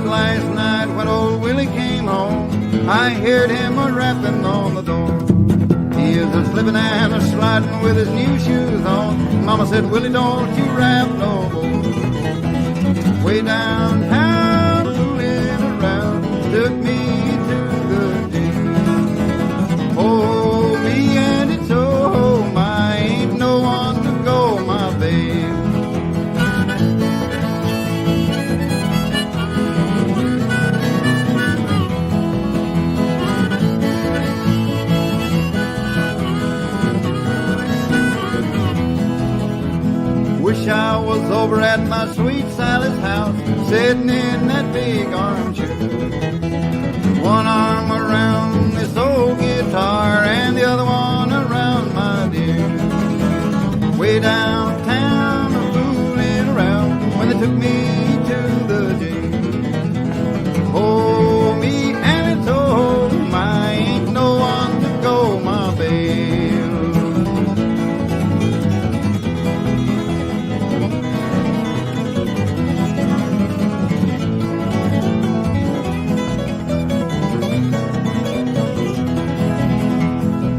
last night when old Willie came home, I heard him a-rapping on the door. He is a-slipping and a-sliding with his new shoes on. Mama said, Willie, don't you rap no more. Way downtown, fooling around, took me to the jail. Oh, me and it's home, I ain't no one to go, my babe. Wish I was over at my sweet Sally's house, sitting in that big armchair. One arm around this old guitar and the other one around my dear. Way downtown, fooling around when they took me to the jail. Oh, me and it's home, I ain't no one to go, my babe.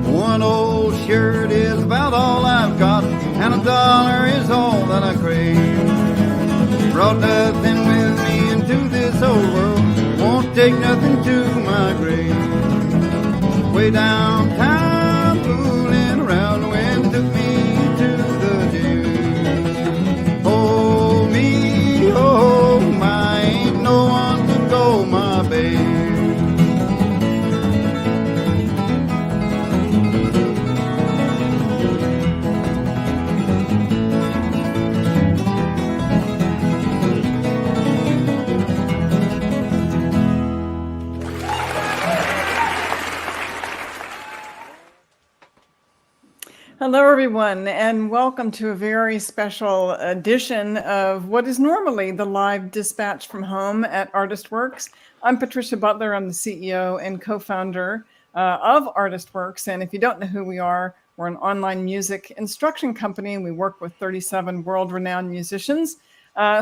One old shirt is about all I've got, and $1 is all that I crave. Brought nothing with me into this old world, won't take nothing to my grave. Way downtown, fooling around when they took me to the jail. Oh, me, oh, my, ain't no one to go, my babe. Hello, everyone, and welcome to a very special edition of what is normally the live dispatch from home at ArtistWorks. I'm Patricia Butler. I'm the CEO and co-founder of ArtistWorks. And if you don't know who we are, we're an online music instruction company, and we work with 37 world-renowned musicians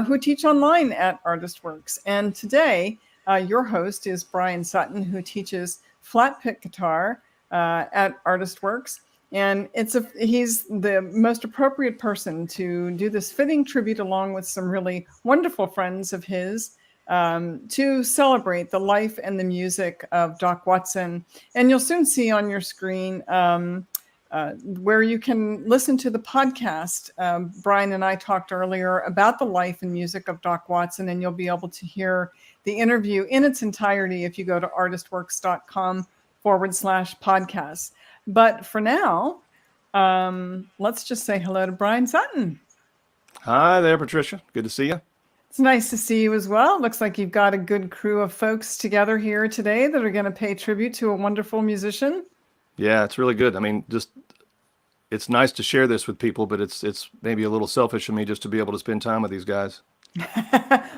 who teach online at ArtistWorks. And today, your host is Bryan Sutton, who teaches flat pick guitar at ArtistWorks. And he's the most appropriate person to do this fitting tribute along with some really wonderful friends of his to celebrate the life and the music of Doc Watson. And you'll soon see on your screen where you can listen to the podcast. Bryan and I talked earlier about the life and music of Doc Watson, and you'll be able to hear the interview in its entirety if you go to artistworks.com/podcast. But for now, let's just say hello to Bryan Sutton. Hi there, Patricia. Good to see you. It's nice to see you as well. Looks like you've got a good crew of folks together here today that are going to pay tribute to a wonderful musician. Yeah, it's really good. I mean, it's nice to share this with people, but it's maybe a little selfish of me just to be able to spend time with these guys.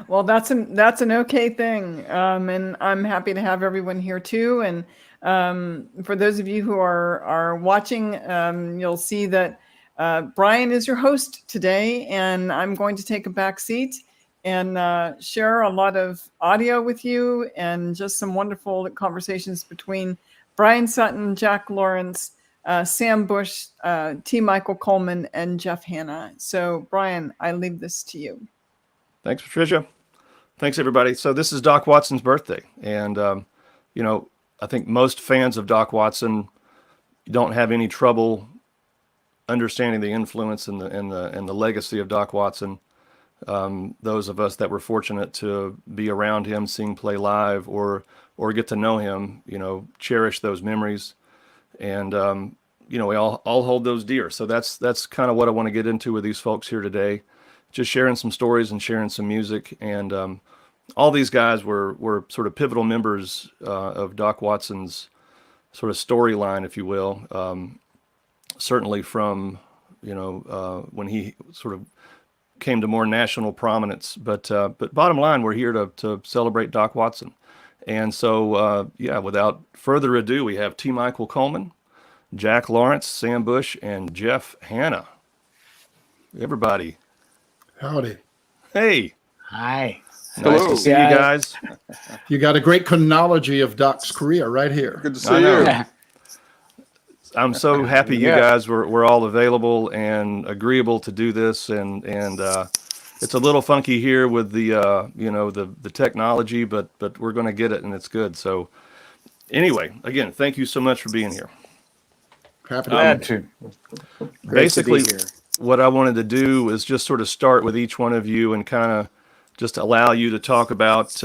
Well, that's an okay thing. And I'm happy to have everyone here too. And for those of you who are watching, you'll see that Bryan is your host today, and I'm going to take a back seat and share a lot of audio with you and just some wonderful conversations between Bryan Sutton, Jack Lawrence, Sam Bush, T. Michael Coleman, and Jeff Hanna. So, Bryan, I leave this to you. Thanks, Patricia. Thanks, everybody. So this is Doc Watson's birthday, and I think most fans of Doc Watson don't have any trouble understanding the influence and the legacy of Doc Watson. Those of us that were fortunate to be around him, seeing play live, or get to know him, cherish those memories, and we all hold those dear. So that's kind of what I want to get into with these folks here today, just sharing some stories and sharing some music. And all these guys were sort of pivotal members of Doc Watson's sort of storyline, if you will. Certainly from when he sort of came to more national prominence, but bottom line, we're here to celebrate Doc Watson. And so without further ado, we have T. Michael Coleman, Jack Lawrence, Sam Bush, and Jeff Hanna. Everybody. Howdy. Hey. Hi. Nice to see you guys. You got a great chronology of Doc's career right here. Good to see I know. you. Yeah. I'm so happy you Yeah. guys were all available and agreeable to do this, and it's a little funky here with the the technology, but we're going to get it, and it's good. So anyway, again, thank you so much for being here. Happy Glad to. to. Basically, Great to be here. what I wanted to do is just sort of start with each one of you and kind of just allow you to talk about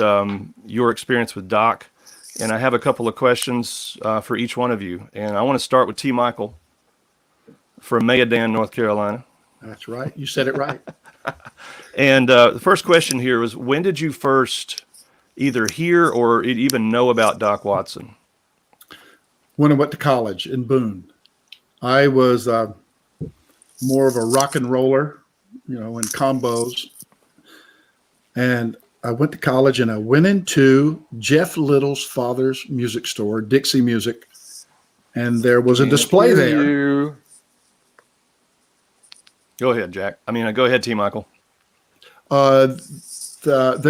your experience with Doc. And I have a couple of questions for each one of you. And I want to start with T. Michael from Mayadan, North Carolina. That's right. You said it right. And the first question here was, when did you first either hear or even know about Doc Watson? When I went to college in Boone, I was more of a rock and roller, in combos. And I went to college and I went into Jeff Little's father's music store, Dixie Music. And there was a display there. You. Go ahead, Jack. Go ahead, T. Michael. There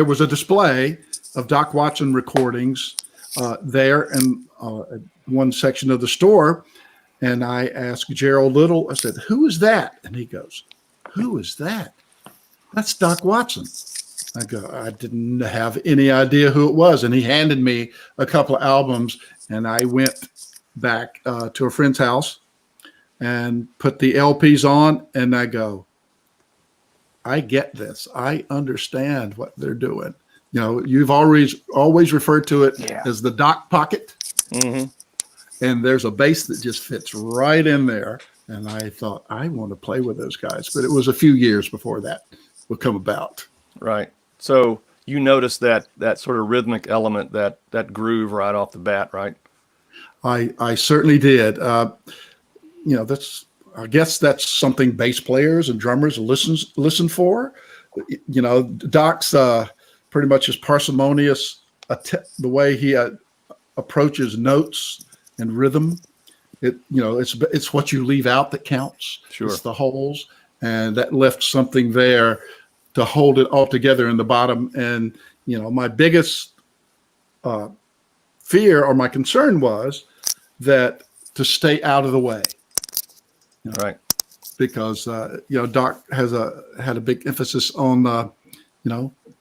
was a display of Doc Watson recordings there in one section of the store. And I asked Gerald Little, I said, "Who is that?" And he goes, "Who is that?" "That's Doc Watson." I go, I didn't have any idea who it was. And he handed me a couple of albums, and I went back to a friend's house and put the LPs on, and I go, I get this. I understand what they're doing. You've always referred to it as the Doc pocket. Mm-hmm. And there's a bass that just fits right in there. And I thought, I want to play with those guys. But it was a few years before that would come about. Right. So you noticed that sort of rhythmic element, that groove right off the bat, right? I certainly did. I guess that's something bass players and drummers listen for. Doc's pretty much his parsimonious, the way he approaches notes and rhythm. It's what you leave out that counts. Sure. It's the holes, and that left something there to hold it all together in the bottom. And my biggest fear or my concern was that to stay out of the way. Right. Because Doc had a big emphasis on the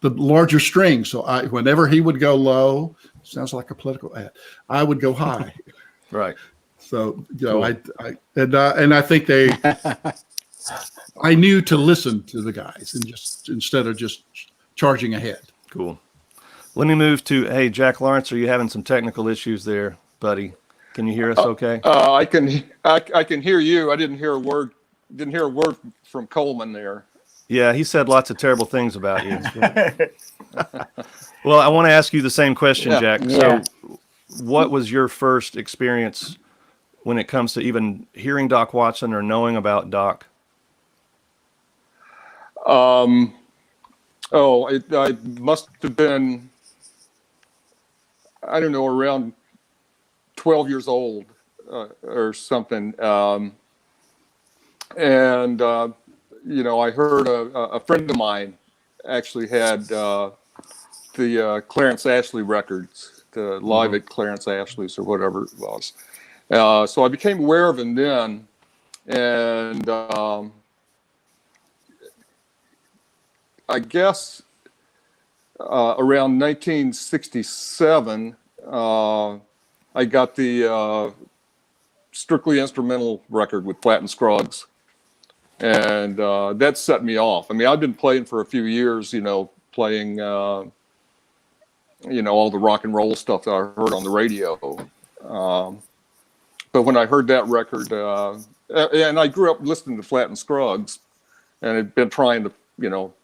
larger strings. So whenever he would go low, sounds like a political ad, I would go high. Right. So Cool. I think I knew to listen to the guys and instead of just charging ahead. Cool. Let me move to, hey, Jack Lawrence, are you having some technical issues there, buddy? Can you hear us okay? I can hear you. I didn't hear a word. Didn't hear a word from Coleman there. Yeah, he said lots of terrible things about you. Well, I want to ask you the same question, Jack. Yeah. So what was your first experience when it comes to even hearing Doc Watson or knowing about Doc? I must have been, I don't know, around 12 years old or something. I heard a friend of mine actually had the Clarence Ashley records, the live at Clarence Ashley's or whatever it was. So I became aware of him then. And I guess around 1967, I got the strictly instrumental record with Platt and Scruggs, and that set me off. I've been playing for a few years, playing, all the rock and roll stuff that I heard on the radio. But when I heard that record, and I grew up listening to Platt and Scruggs, and had been trying to,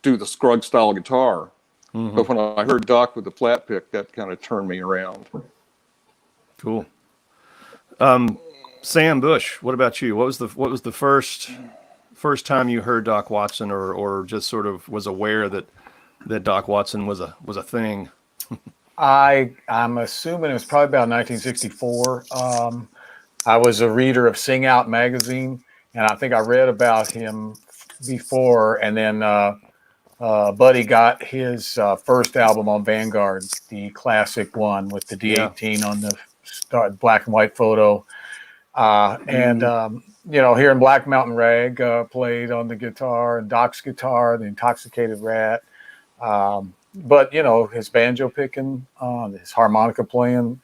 do the Scruggs style guitar. Mm-hmm. But when I heard Doc with the flat pick, that kind of turned me around. Cool. Sam Bush, what about you? What was the first time you heard Doc Watson, or just sort of was aware that Doc Watson was a thing? I'm assuming it was probably about 1964. I was a reader of Sing Out magazine, and I think I read about him before, and then Buddy got his first album on Vanguard, the classic one with the D18 on the black and white photo. And hearing Black Mountain Rag played on the guitar, and Doc's guitar, the Intoxicated Rat. But his banjo picking, his harmonica playing,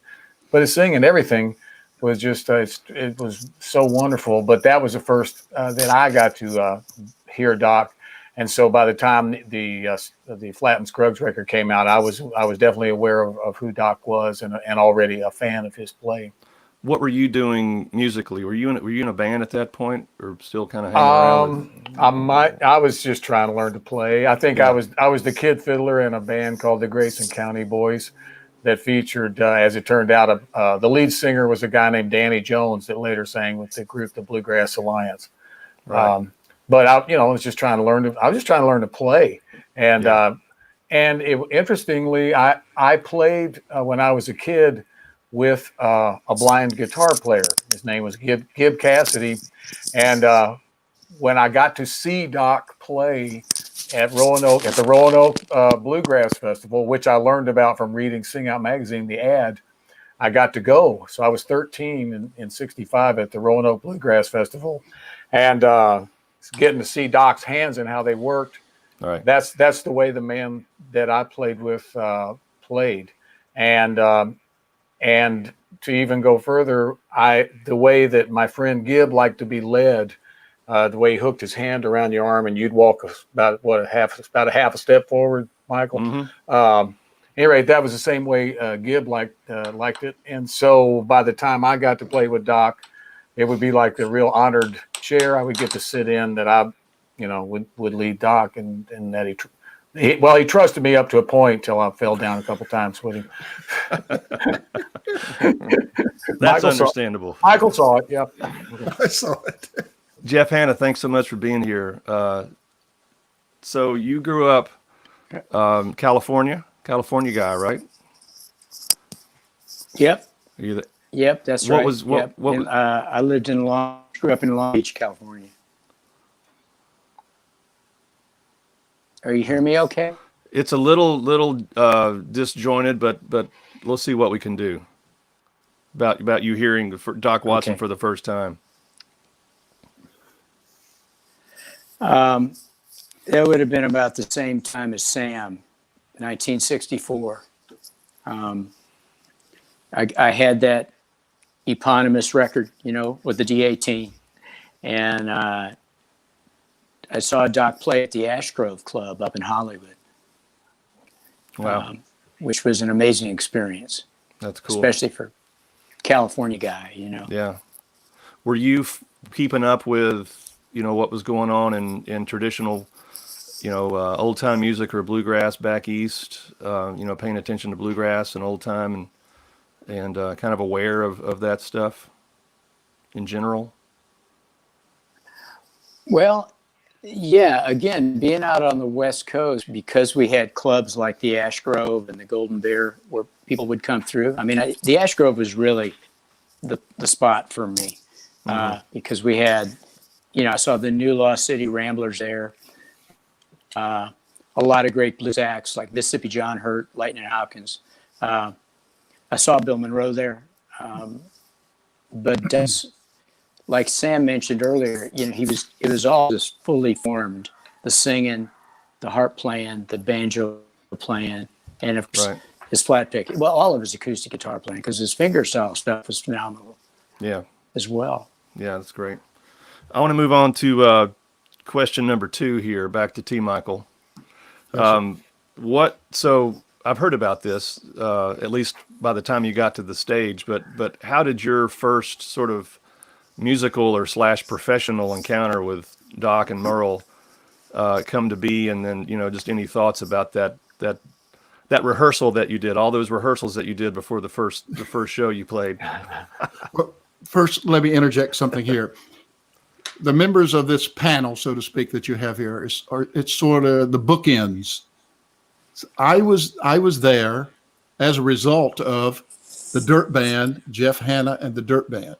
but his singing, everything was just it was so wonderful. But that was the first that I got to hear Doc. And so by the time the Flatt and Scruggs record came out, I was definitely aware of who Doc was and already a fan of his play. What were you doing musically? Were you in a band at that point, or still kind of hanging around? I was just trying to learn to play. I think I was the kid fiddler in a band called the Grayson County Boys that featured, as it turned out, the lead singer was a guy named Danny Jones that later sang with the group, the Bluegrass Alliance. Right. But I was just trying to learn to play. And interestingly, I played when I was a kid with a blind guitar player. His name was Gib Cassidy. And when I got to see Doc play at the Roanoke Bluegrass Festival, which I learned about from reading Sing Out Magazine, the ad, I got to go. So I was 13 in 65 at the Roanoke Bluegrass Festival. And getting to see Doc's hands and how they worked. All right. That's the way the man that I played with played. And to even go further, the way that my friend Gib liked to be led, the way he hooked his hand around your arm and you'd walk about a half a step forward, Michael. Mm-hmm. Anyway, that was the same way Gib liked it. And so by the time I got to play with Doc, it would be like the real honored chair I would get to sit in that I, would lead Doc, and that he trusted me up to a point till I fell down a couple times with him. That's understandable. Michael saw it. Yeah, I saw it. Jeff Hanna, thanks so much for being here. So you grew up California guy, right? Yep. Are you Yep, that's What right. was- what- Yep. what And, was- I grew up in Long Beach, California. Are you hearing me okay? It's a little disjointed, but we'll see what we can do about you hearing Doc Watson Okay. for the first time. That would have been about the same time as Sam, 1964. I had that eponymous record, with the D18. And I saw Doc play at the Ash Grove Club up in Hollywood, Wow, which was an amazing experience, that's cool. especially for California guy, Yeah. Were you keeping up with what was going on in traditional old time music or bluegrass back east? Paying attention to bluegrass and old time and kind of aware of that stuff in general? Well, yeah, again, being out on the West Coast, because we had clubs like the Ash Grove and the Golden Bear where people would come through. I mean, the Ash Grove was really the spot for me because we had, I saw the New Lost City Ramblers there. A lot of great blues acts like Mississippi John Hurt, Lightning Hopkins. I saw Bill Monroe there. But that's, like Sam mentioned earlier, it was all just fully formed. The singing, the harp playing, the banjo playing, and of course, Right. his flat pick. Well, all of his acoustic guitar playing, because his fingerstyle stuff was phenomenal Yeah. as well. Yeah, that's great. I want to move on to question number 2 here, back to T. Michael. So I've heard about this, at least by the time you got to the stage, but how did your first sort of musical or / professional encounter with Doc and Merle come to be? And then, just any thoughts about that rehearsal that you did, all those rehearsals that you did before the first show you played? Well, first, let me interject something here. The members of this panel, so to speak, that you have here it's sort of the bookends. I was there as a result of the Dirt Band, Jeff Hanna and the Dirt Band,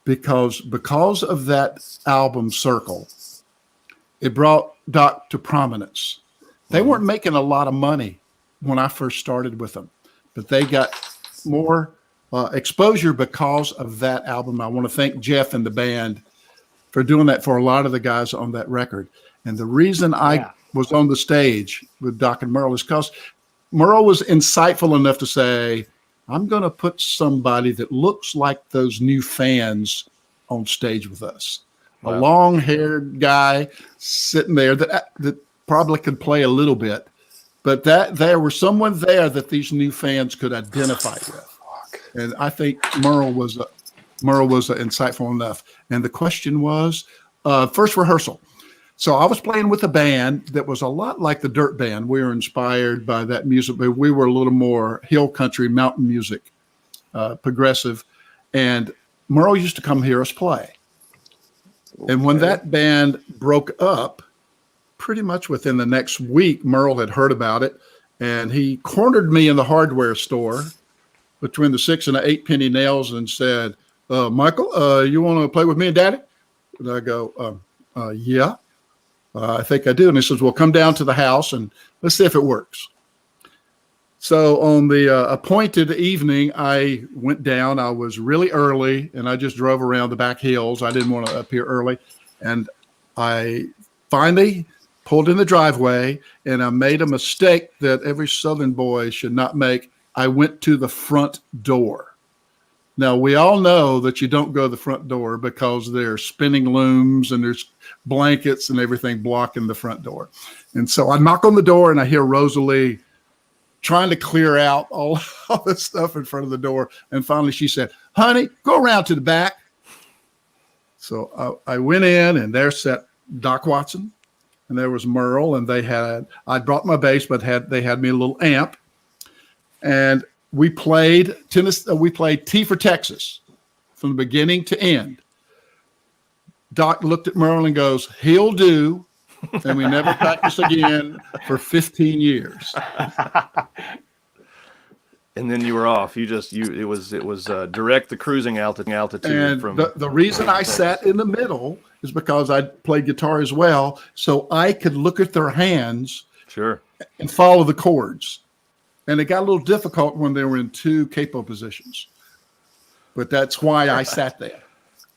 because of that album Circle, it brought Doc to prominence. They weren't making a lot of money when I first started with them, but they got more exposure because of that album. I want to thank Jeff and the band for doing that for a lot of the guys on that record. And the reason I was on the stage with Doc and Merle is because Merle was insightful enough to say, I'm going to put somebody that looks like those new fans on stage with us. Wow. A long-haired guy sitting there that probably could play a little bit, but that there was someone there that these new fans could identify with. And I think Merle was insightful enough. And the question was, first rehearsal. So I was playing with a band that was a lot like the Dirt Band. We were inspired by that music, but we were a little more hill country, mountain music, progressive. And Merle used to come hear us play. Okay. And when that band broke up, pretty much within the next week, Merle had heard about it, and he cornered me in the hardware store between the 6 and the 8 penny nails and said, Michael, you want to play with me and Daddy? And I go, yeah, I think I do. And he says, well, come down to the house and let's see if it works. So on the appointed evening, I went down. I was really early, and I just drove around the back hills. I didn't want to appear early. And I finally pulled in the driveway, and I made a mistake that every Southern boy should not make. I went to the front door. Now, we all know that you don't go to the front door because there's spinning looms and there's blankets and everything blocking the front door. And so I knock on the door, and I hear Rosalie trying to clear out all this stuff in front of the door. And finally she said, honey, go around to the back. So I went in, and there sat Doc Watson, and there was Merle, and I brought my bass, but they had me a little amp. And we played T for Texas from the beginning to end. Doc looked at Merle and goes, he'll do. And we never practiced again for 15 years. And then you were off. It was direct the cruising altitude. And from the reason I sat in the middle is because I played guitar as well, so I could look at their hands, sure, and follow the chords. And it got a little difficult when they were in two capo positions, but that's why I sat there.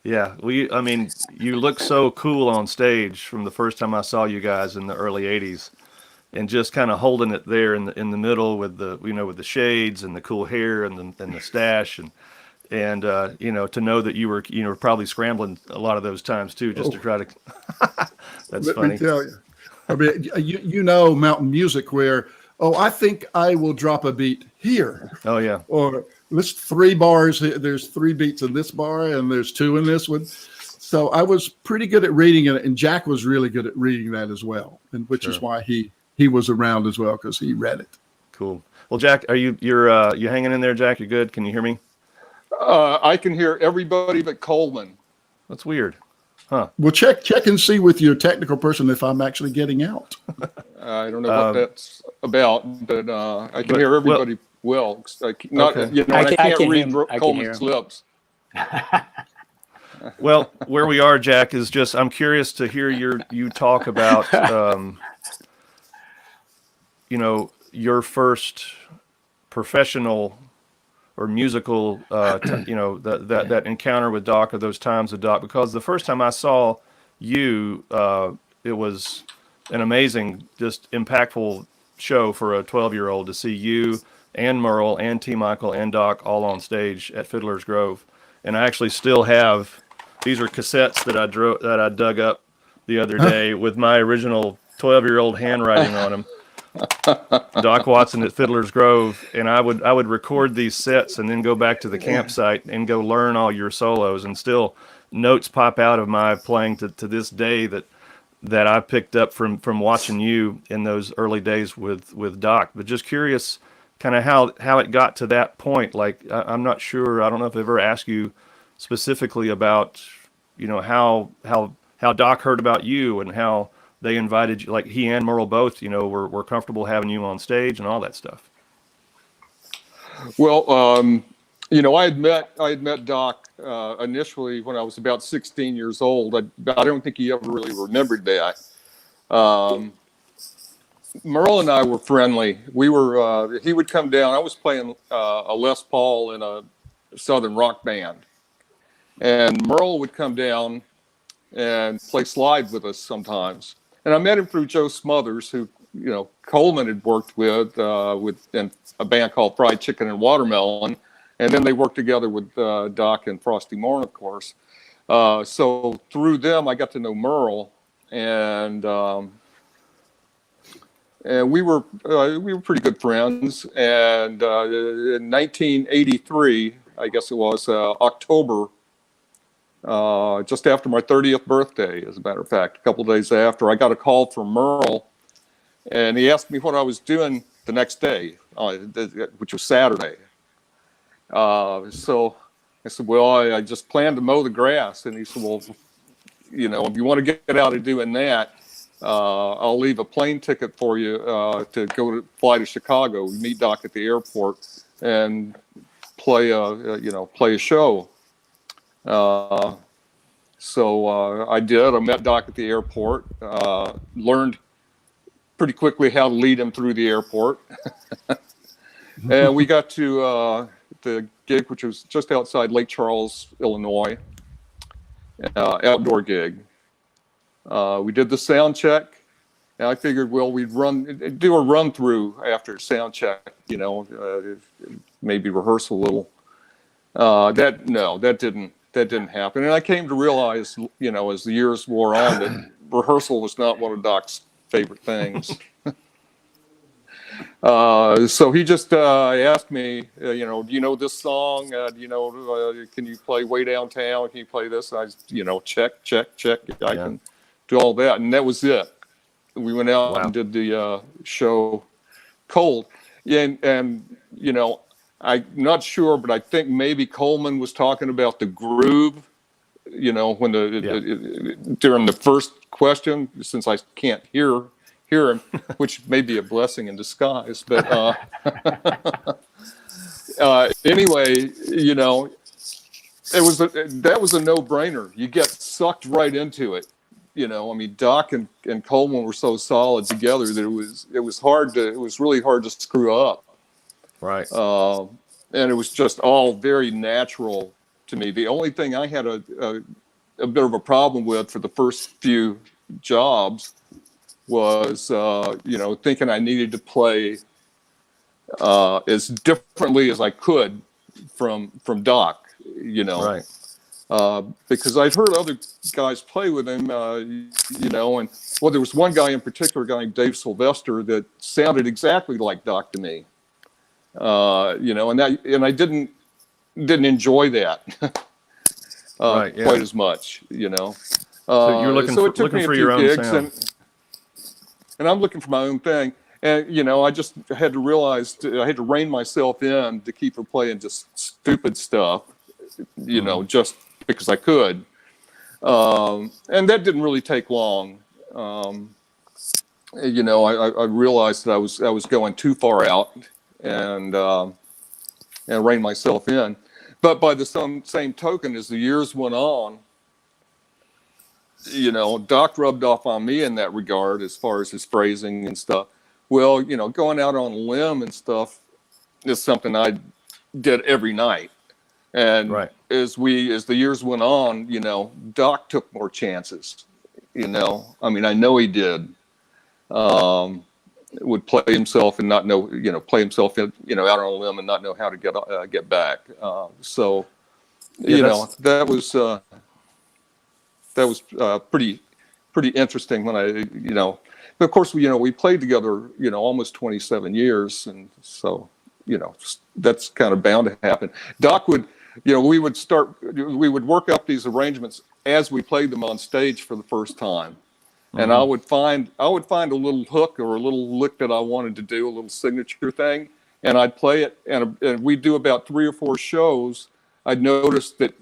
Yeah, you look so cool on stage from the first time I saw you guys in the early '80s, and just kind of holding it there in the middle with with the shades and the cool hair and the stash and to know that you were probably scrambling a lot of those times too, just to try to. That's funny. Let me tell you, I mean, mountain music where. Oh, I think I will drop a beat here. Oh, yeah. Or let's 3 bars. There's 3 beats in this bar, and there's 2 in this one. So I was pretty good at reading it, and Jack was really good at reading that as well, and which is why he was around as well, because he read it. Cool. Well, Jack, you're hanging in there, Jack? You're good? Can you hear me? I can hear everybody but Coleman. That's weird. Huh. Well, check and see with your technical person if I'm actually getting out. I don't know what that's about, but I can hear everybody well. I can't read Coleman's lips. Well, where we are, Jack, is just I'm curious to hear you talk about your first professional or musical, that encounter with Doc, or those times with Doc, because the first time I saw you, it was an amazing, just impactful show for a 12-year-old to see you and Merle and T. Michael and Doc all on stage at Fiddler's Grove. And I actually still have, these are cassettes that I dug up the other day with my original 12-year-old handwriting on them. Doc Watson at Fiddler's Grove, and I would record these sets and then go back to the campsite and go learn all your solos, and still notes pop out of my playing to this day that I picked up from watching you in those early days with Doc. But just curious kind of how it got to that point. Like I'm not sure, I don't know if I ever asked you specifically about how Doc heard about you and how they invited you, like he and Merle both, were comfortable having you on stage and all that stuff. Well, I had met Doc initially when I was about 16 years old. I don't think he ever really remembered that. Merle and I were friendly. We were, he would come down. I was playing a Les Paul in a Southern rock band. And Merle would come down and play slide with us sometimes. And I met him through Joe Smothers, who, Coleman had worked with in a band called Fried Chicken and Watermelon. And then they worked together with Doc and Frosty Morn, of course. So through them, I got to know Merle. And we were pretty good friends. And in 1983, I guess it was October, just after my 30th birthday, as a matter of fact, a couple of days after, I got a call from Merle, and he asked me what I was doing the next day, which was Saturday. So I said, well, I just planned to mow the grass. And he said, well, if you want to get out of doing that, I'll leave a plane ticket for you to fly to Chicago. We meet Doc at the airport and play a show. So I did. I met Doc at the airport. Learned pretty quickly how to lead him through the airport. And we got to the gig, which was just outside Lake Charles, Illinois. Outdoor gig. We did the sound check, and I figured, well, we'd do a run through after sound check, maybe rehearse a little. That didn't happen. And I came to realize, as the years wore on, that rehearsal was not one of Doc's favorite things. So he just asked me, do you know this song? Can you play Way Downtown? Can you play this? And I, check. I can do all that. And that was it. We went out and did the show cold. And I'm not sure, but I think maybe Coleman was talking about the groove, when during the first question, since I can't hear him, which may be a blessing in disguise. But anyway, that was a no-brainer. You get sucked right into it. Doc and Coleman were so solid together that it was really hard to screw up. Right. And it was just all very natural to me. The only thing I had a bit of a problem with for the first few jobs was, thinking I needed to play as differently as I could from Doc, Right. Because I'd heard other guys play with him, and there was one guy in particular, a guy named Dave Sylvester, that sounded exactly like Doc to me. And I didn't enjoy that quite as much, So you're looking for your own sound. And I'm looking for my own thing. And, I just had to realize I had to rein myself in to keep from playing just stupid stuff, just because I could. And that didn't really take long. I realized that I was going too far out and rein myself in. But by the same token, as the years went on, Doc rubbed off on me in that regard as far as his phrasing and stuff. Well, going out on a limb and stuff is something I did every night. And as the years went on, Doc took more chances. I know he did. Would play himself and not know, play himself out on a limb and not know how to get back. That was pretty interesting when but of course, we played together, almost 27 years. And so, that's kind of bound to happen. Doc would, we would work up these arrangements as we played them on stage for the first time. Mm-hmm. And I would find a little hook or a little lick that I wanted to do, a little signature thing. And I'd play it, and we'd do about 3 or 4 shows. I'd noticed that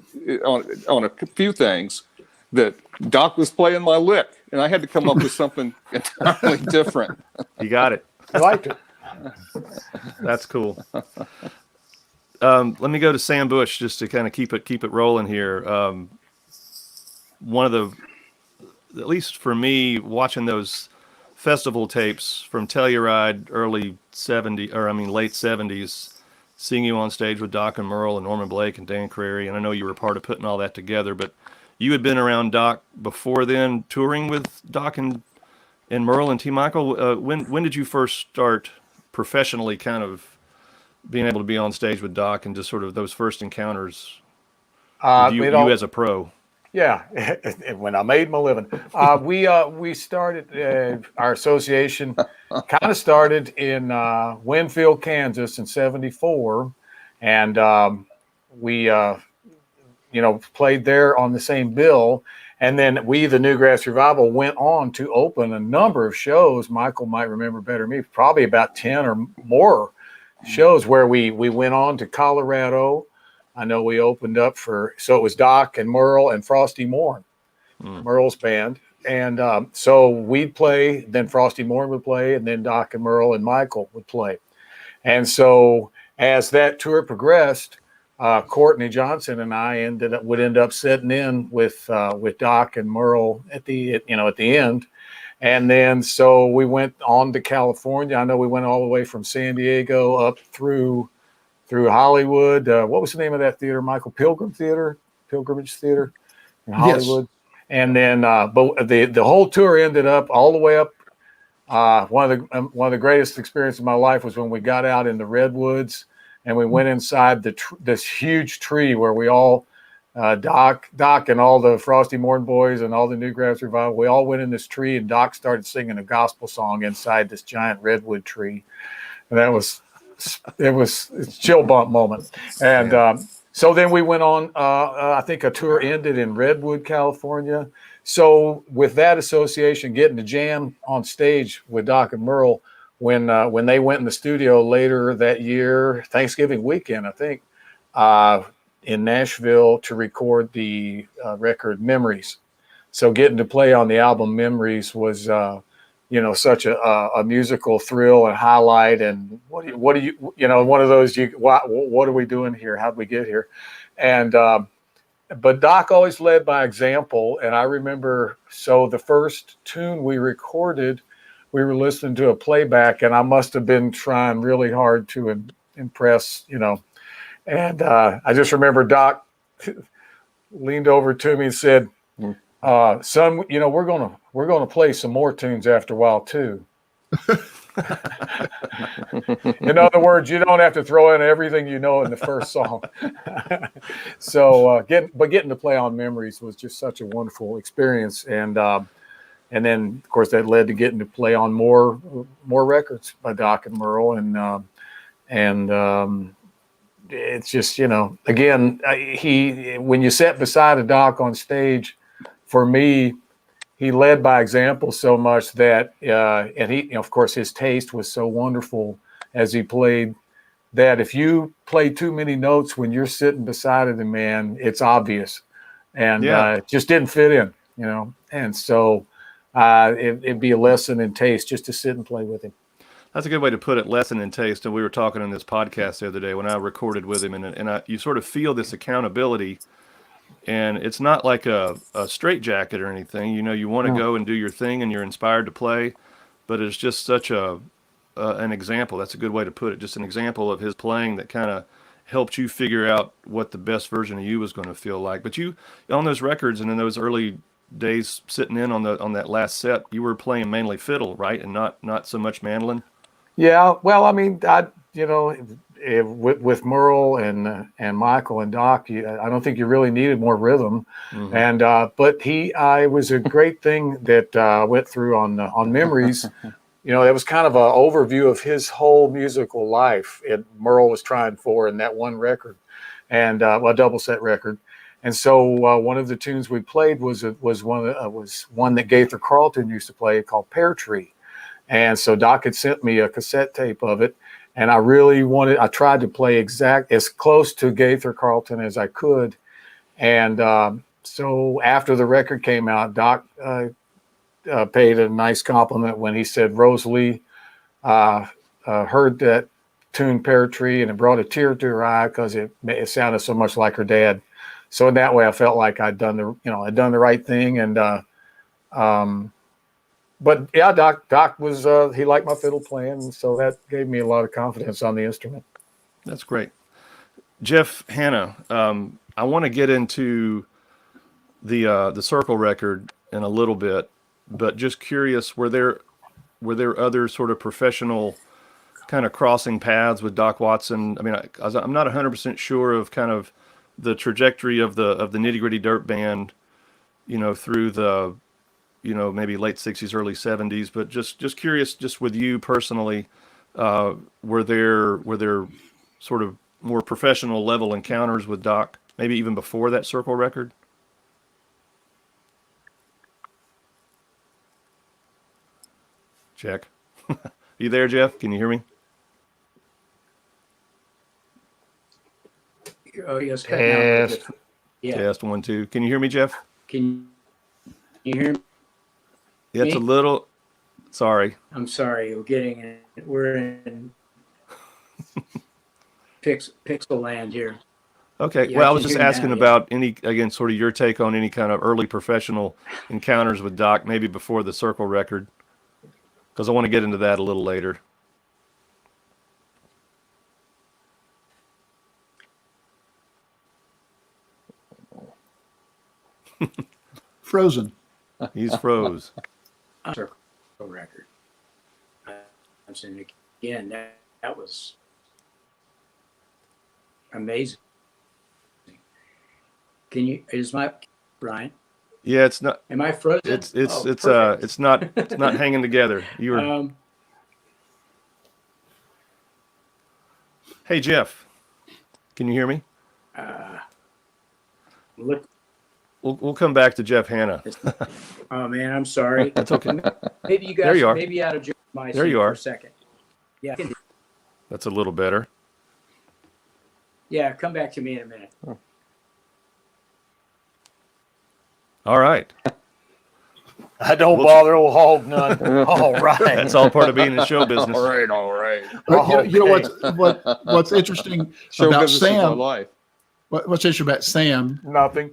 on a few things that Doc was playing my lick, and I had to come up with something entirely different. You got it. I liked it. That's cool. Let me go to Sam Bush just to kind of keep it rolling here. One of the, at least for me, watching those festival tapes from Telluride, late 70s, seeing you on stage with Doc and Merle and Norman Blake and Dan Crary. And I know you were part of putting all that together, but you had been around Doc before then, touring with Doc and Merle and T. Michael. When did you first start professionally kind of being able to be on stage with Doc, and just sort of those first encounters with you as a pro? Yeah, when I made my living, we started our association. Kind of started in Winfield, Kansas, in '74, and we played there on the same bill. And then we, the Newgrass Revival, went on to open a number of shows. Michael might remember better than me, probably about 10 or more shows where we went on to Colorado. I know we opened up so it was Doc and Merle and Frosty Morn, Merle's band. And so we'd play, then Frosty Morn would play, and then Doc and Merle and Michael would play. And so as that tour progressed, Courtney Johnson and I would end up sitting in with Doc and Merle at the end. And then so we went on to California. I know we went all the way from San Diego up through Hollywood. What was the name of that theater, Michael? Pilgrimage Theater in Hollywood. Yes. And then, but the whole tour ended up all the way up. One of the greatest experiences of my life was when we got out in the redwoods and we went inside this huge tree where we all, Doc and all the Frosty Morn Boys and all the Newgrass Revival, we all went in this tree, and Doc started singing a gospel song inside this giant redwood tree, and it was a chill bump moment. And so then we went on, I think a tour ended in Redwood, California. So with that association, getting to jam on stage with Doc and Merle, when they went in the studio later that year, Thanksgiving weekend, I think, in Nashville to record the record Memories. So getting to play on the album Memories was such a musical thrill and highlight. And what do you one of those, what are we doing here? How'd we get here? And, but Doc always led by example. And I remember, so the first tune we recorded, we were listening to a playback, and I must have been trying really hard to impress, and I just remember Doc leaned over to me and said, son, we're gonna play some more tunes after a while too. In other words, you don't have to throw in everything in the first song. So getting to play on Memories was just such a wonderful experience, and then of course that led to getting to play on more records by Doc and Merle, and it's just again, when you sat beside a Doc on stage, for me, he led by example so much that, and he, of course, his taste was so wonderful as he played, that if you play too many notes when you're sitting beside him, man, it's obvious, and it just didn't fit in, and so it'd be a lesson in taste just to sit and play with him. That's a good way to put it, lesson in taste. And we were talking in this podcast the other day when I recorded with him, and you sort of feel this accountability. And it's not like a straitjacket or anything. You want to go and do your thing, and you're inspired to play, but it's just such an example. That's a good way to put it. Just an example of his playing that kind of helped you figure out what the best version of you was going to feel like. But you, on those records and in those early days sitting in on that last set, you were playing mainly fiddle, right? And not so much mandolin? Yeah, well, I mean, with Merle and Michael and Doc, I don't think you really needed more rhythm. Mm-hmm. And but it was a great thing that went through on Memories. That was kind of an overview of his whole musical life. Merle was trying for in that one record, and a double set record. And so one of the tunes we played was one that Gaither Carlton used to play called Pear Tree. And so Doc had sent me a cassette tape of it, and I tried to play as close to Gaither Carlton as I could. And so after the record came out, Doc paid a nice compliment when he said Rosalie heard that tune Pear Tree, and it brought a tear to her eye because it sounded so much like her dad. So in that way, I felt like I'd done the right thing, and but yeah, Doc was he liked my fiddle playing, and so that gave me a lot of confidence on the instrument. That's great. Jeff Hanna, I want to get into the circle record in a little bit, but just curious, were there other sort of professional kind of crossing paths with Doc Watson? I mean, I'm not 100% sure of kind of the trajectory of the Nitty Gritty Dirt Band, through the, maybe late 60s, early 70s, but just curious, just with you personally, were there sort of more professional level encounters with Doc, maybe even before that circle record? Check. You there, Jeff? Can you hear me? Oh, yes. Test. Yeah. Test 1, 2. Can you hear me, Jeff? Can you hear me? Yeah, it's a little. Sorry. I'm sorry. We're in pixel land here. Okay. Yeah, Well, I I was can just hear you asking now, yeah. about again, sort of your take on any kind of early professional encounters with Doc, maybe before the circle record, because I want to get into that a little later. Frozen. He's froze. Circle record. And again, that was amazing. Is my Bryan? Yeah, it's not. Am I frozen? It's perfect. it's not hanging together. You were. Hey, Jeff, can you hear me? Look, We'll come back to Jeff Hanna. oh man, I'm sorry. That's okay. Maybe you guys There you are. maybe out of my There seat you for are. a second. Yeah. That's a little better. Yeah, come back to me in a minute. All right. I don't bother old hog none. All right. That's all part of being in show business. All right. But you know what's interesting Show about business is my Sam? life. What's interesting about Sam? Nothing.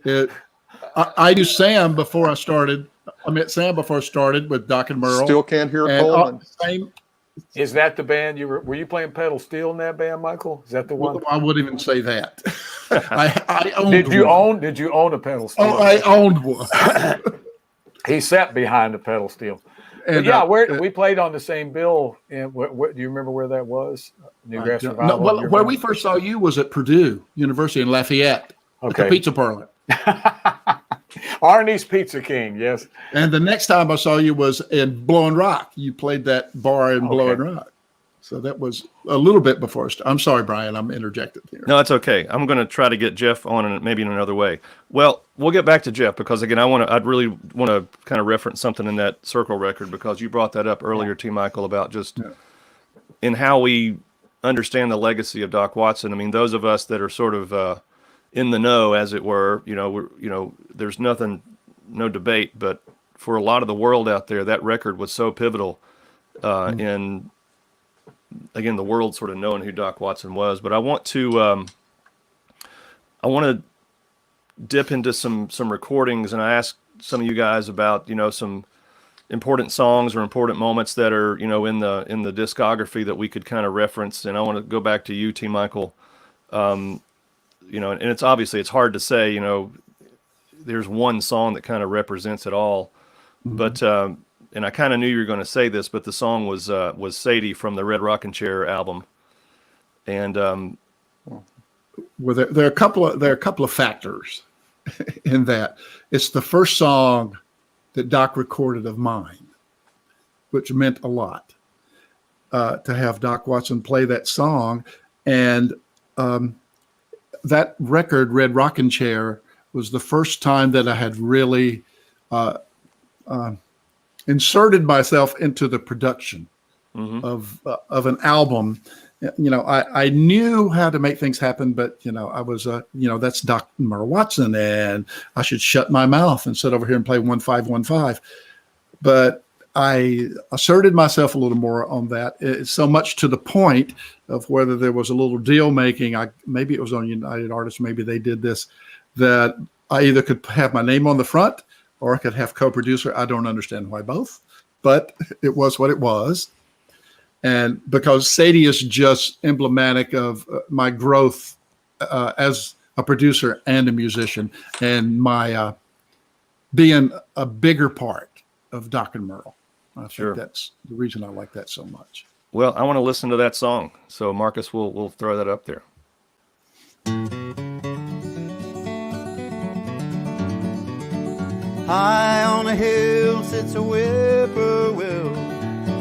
I knew Sam before I started. I met Sam before I started with Doc and Merle. Still can't hear and Coleman. same. Is that the band were you playing pedal steel in that band, Michael? Is that the one? I wouldn't even say that. I owned Did you own a pedal steel? Oh, I owned one. He sat behind the pedal steel. And, But yeah, we played on the same bill. And do you remember where that was? Newgrass Revival. No, well, where we first saw you was at Purdue University in Lafayette, at the Okay. pizza parlor. Arnie's Pizza King, yes. And the next time I saw you was in Blowing Rock. You played that bar in Blowing Rock. So that was a little bit before. I'm sorry, Bryan. I'm interjected here. No, it's okay. I'm going to try to get Jeff on maybe in another way. Well, we'll get back to Jeff because again, I'd really want to kind of reference something in that circle record because you brought that up earlier, T. Michael, about just in how we understand the legacy of Doc Watson. I mean, those of us that are sort of in the know, as it were, there's no debate, but for a lot of the world out there, that record was so pivotal in, again, the world sort of knowing who Doc Watson was. But I want to dip into some recordings, and I asked some of you guys about, some important songs or important moments that are, in the discography that we could kind of reference. And I want to go back to you, T. Michael. And it's obviously it's hard to say, there's one song that kind of represents it all, but and I kind of knew you were going to say this, but the song was Sadie from the Red Rockin' Chair album, and Well, there are a couple of factors in that. It's the first song that Doc recorded of mine, which meant a lot to have Doc Watson play that song, and that record, Red Rockin' Chair, was the first time that I had really inserted myself into the production of an album. I knew how to make things happen, but I was that's Doc Merle Watson, and I should shut my mouth and sit over here and play 1-5-1-5. But I asserted myself a little more on that. It's so much to the point of whether there was a little deal making. Maybe it was on United Artists. Maybe they did this, that I either could have my name on the front or I could have co-producer. I don't understand why both, but it was what it was. And because Sadie is just emblematic of my growth as a producer and a musician, and my being a bigger part of Doc and Merle. I think that's the reason I like that so much. Well, I want to listen to that song. So Marcus, we'll throw that up there. High on a hill sits a whippoorwill,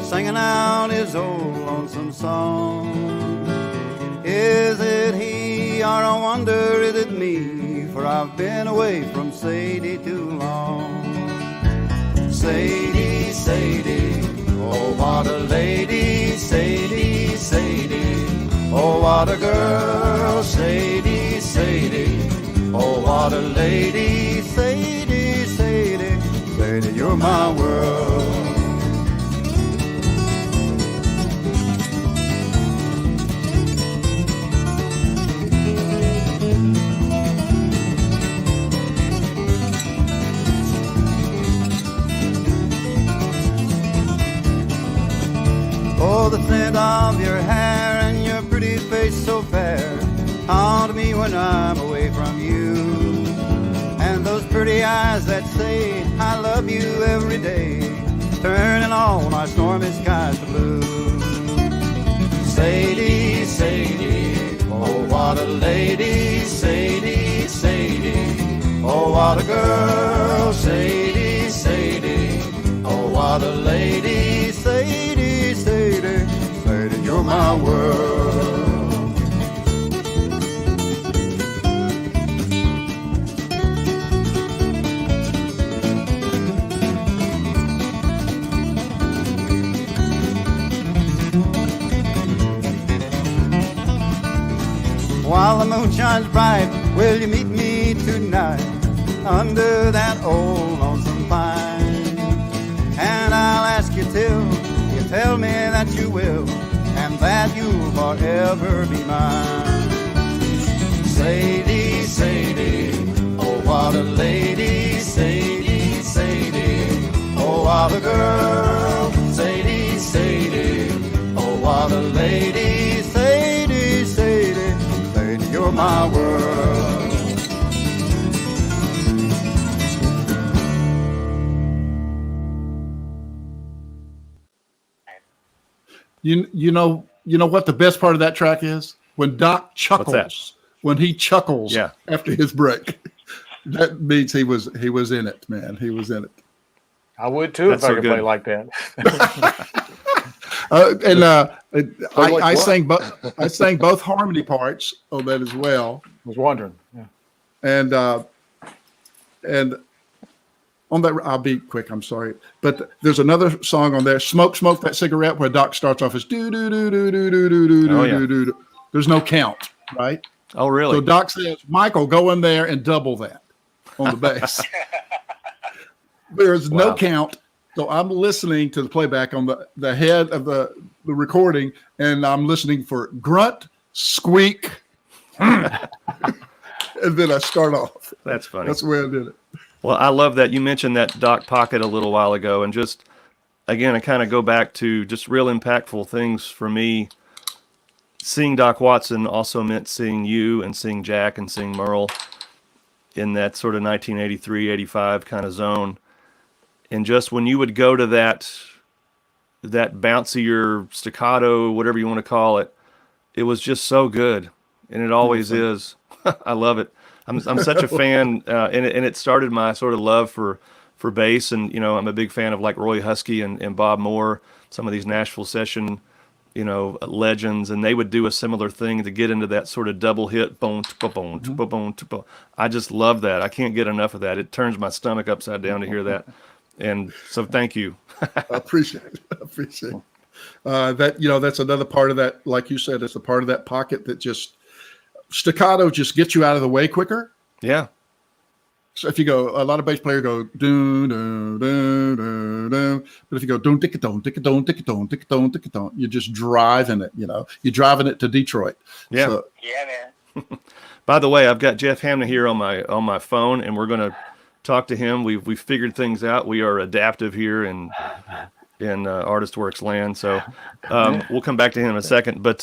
singing out his old lonesome song. Is it he, or I wonder is it me, for I've been away from Sadie too long. Sadie, Sadie, oh what a lady. Sadie, Sadie, oh what a girl. Sadie, Sadie, oh what a lady. Sadie, Sadie, Sadie, you're my world. Oh, the scent of your hair and your pretty face so fair haunt me when I'm away from you. And those pretty eyes that say I love you every day, turning all my stormy skies to blue. Sadie, Sadie, oh what a lady. Sadie, Sadie, oh what a girl. Sadie, Sadie, oh what a lady. Sadie, Sadie, Sadie, you're my world. While the moon shines bright, will you meet me tonight under that old lonesome pine? And I'll ask you till you tell me that you will, and that you'll forever be mine. Sadie, Sadie, oh what a lady. Sadie, Sadie, oh what a girl. Sadie, Sadie, oh what a lady. Sadie, Sadie, Sadie, you're my world. You know what the best part of that track is? When Doc chuckles. When he chuckles after his break. That means he was in it, man. He was in it. I would too if I could play like that. I sang both harmony parts on that as well. I was wondering. Yeah. And on that, I'll be quick. I'm sorry, but there's another song on there, "Smoke, Smoke That Cigarette," where Doc starts off as do do do do do do do do do do do. There's no count, right? Oh, really? So Doc says, "Michael, go in there and double that on the bass." There's no count. So I'm listening to the playback on the head of the recording, and I'm listening for grunt, squeak, and then I start off. That's funny. That's the way I did it. Well, I love that. You mentioned that Doc Pocket a little while ago, and just, again, I kind of go back to just real impactful things for me. Seeing Doc Watson also meant seeing you and seeing Jack and seeing Merle in that sort of 1983, 85 kind of zone. And just when you would go to that bouncier staccato, whatever you want to call it, it was just so good. And it always is. I love it. I'm such a fan, and it started my sort of love for bass. And, I'm a big fan of like Roy Husky and Bob Moore, some of these Nashville session, legends, and they would do a similar thing to get into that sort of double hit. Boom, boom, boom, boom. I just love that. I can't get enough of that. It turns my stomach upside down to hear that. And so thank you. I appreciate it. That's another part of that. Like you said, it's a part of that pocket that just staccato just gets you out of the way quicker. Yeah. So if you go, a lot of bass players go doon doon doon doon doon, but if you go doon tick it doon tick it doon tick it doon tick it doon tick it doon, you're just driving it. You're driving it to Detroit. Yeah. So, Yeah, man. By the way, I've got Jeff Hamner here on my phone, and we're going to talk to him. We've figured things out. We are adaptive here, and in ArtistWorks land. So we'll come back to him in a second. But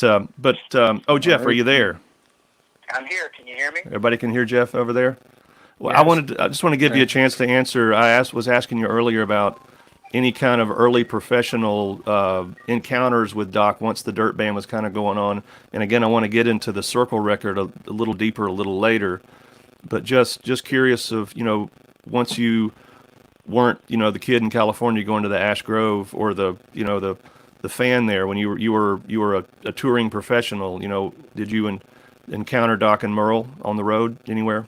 Jeff, are you there? I'm here. Can you hear me? Everybody can hear Jeff over there. Well, Yes. I just want to give you a chance to answer. Was asking you earlier about any kind of early professional encounters with Doc once the Dirt Band was kind of going on. And again, I want to get into the Circle record a little deeper a little later. But just curious of, once you weren't, the kid in California going to the Ash Grove or the fan there when you were a touring professional, did you encounter Doc and Merle on the road anywhere?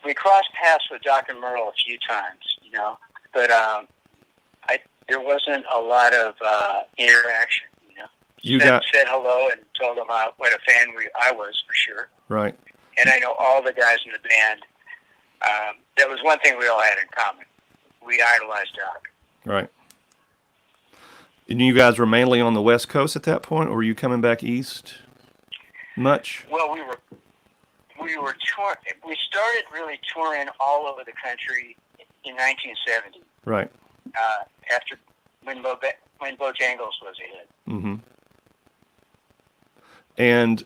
We crossed paths with Doc and Merle a few times, but there wasn't a lot of interaction. You said hello and told them what a fan I was for sure. Right. And I know all the guys in the band. That was one thing we all had in common. We idolized Doc. Right. And you guys were mainly on the West Coast at that point, or were you coming back east much? Well, we were touring. We started really touring all over the country in 1970. Right. After when Bojangles was a hit. Mm-hmm. And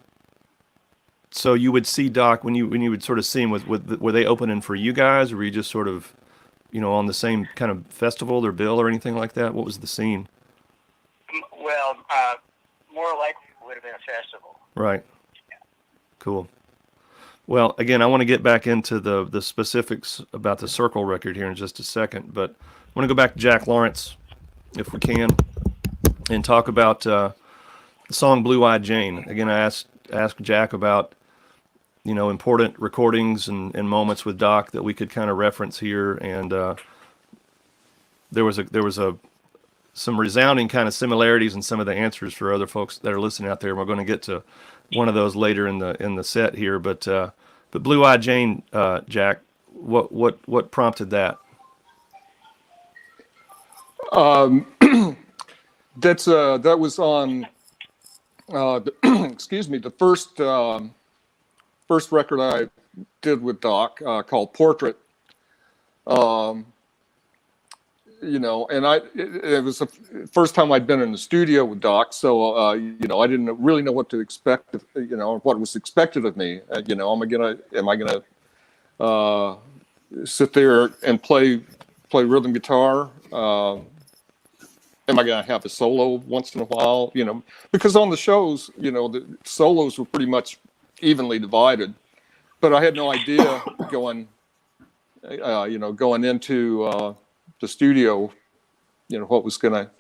so you would see Doc when you would sort of see him were they opening for you guys, or were you just sort of, on the same kind of festival or bill or anything like that? What was the scene? Well, more likely it would have been a festival. Right. Yeah. Cool. Well, again, I want to get back into the specifics about the Circle record here in just a second, but I want to go back to Jack Lawrence, if we can, and talk about the song "Blue-Eyed Jane." Again, I asked Jack about important recordings and moments with Doc that we could kind of reference here, and there was some resounding kind of similarities in some of the answers for other folks that are listening out there. And we're going to get to one of those later in the set here, but Blue-Eyed Jane, Jack, what prompted that? That was on excuse me, the first record I did with Doc, called Portrait. And it was the first time I'd been in the studio with Doc, so I didn't really know what to expect, what was expected of me. Am I gonna sit there and play rhythm guitar? Am I gonna have a solo once in a while? Because on the shows, the solos were pretty much evenly divided, but I had no idea going into the studio, what was gonna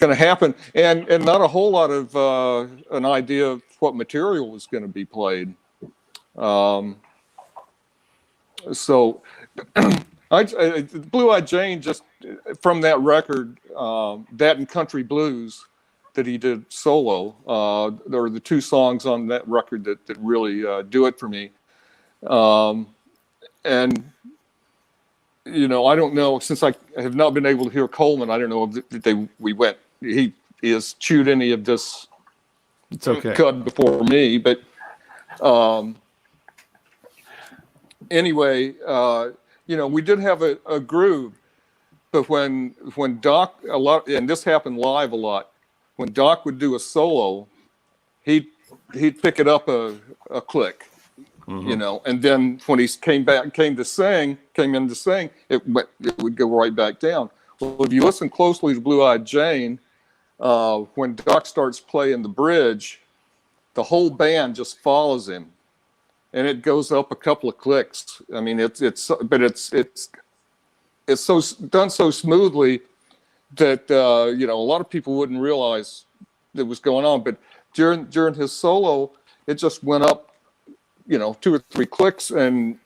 happen, and not a whole lot of an idea of what material was going to be played. So Blue-Eyed Jane, just from that record, that and Country Blues that he did solo, there were the two songs on that record that really do it for me. And I don't know, since I have not been able to hear Coleman, I don't know if he has chewed any of this It's okay. cud before me, but anyway, we did have a groove, but when Doc, and this happened live a lot, when Doc would do a solo, he'd pick it up a click. Mm-hmm. And then when he came in to sing, it would go right back down. Well, if you listen closely to Blue-Eyed Jane, when Doc starts playing the bridge, the whole band just follows him, and it goes up a couple of clicks. I mean, it's so done so smoothly that a lot of people wouldn't realize that was going on. But during his solo, it just went up, 2 or 3 clicks, and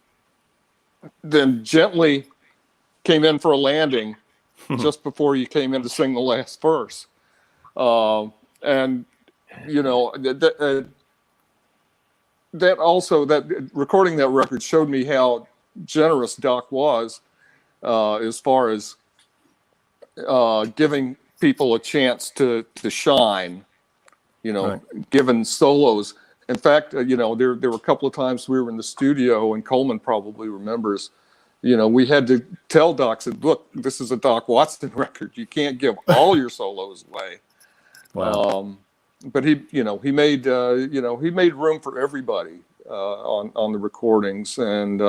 then gently came in for a landing just before you came in to sing the last verse. And that also, that recording that record showed me how generous Doc was, as far as giving people a chance to shine, Right. giving solos. In fact, there were a couple of times we were in the studio, and Coleman probably remembers, we had to tell Doc, said, look, this is a Doc Watson record. You can't give all your solos away. Wow. But he made room for everybody on the recordings, and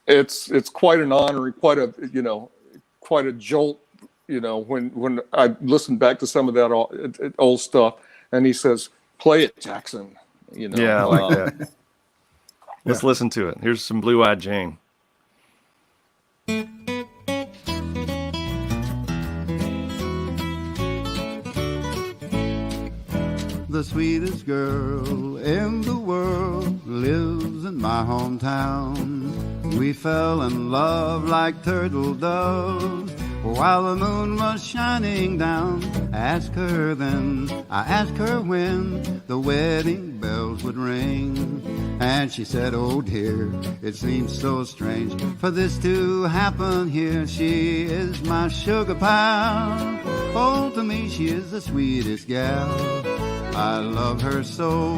it's quite an honor, quite a jolt, when I listen back to some of that old stuff, and he says, "Play it, Jackson." Yeah, I like that. Let's listen to it. Here's some Blue Eyed Jane. The sweetest girl in the world lives in my hometown. We fell in love like turtle doves while the moon was shining down. I asked her when the wedding bells would ring. And she said, oh dear, it seems so strange for this to happen here. She is my sugar pie. Oh, to me she is the sweetest gal. I love her so,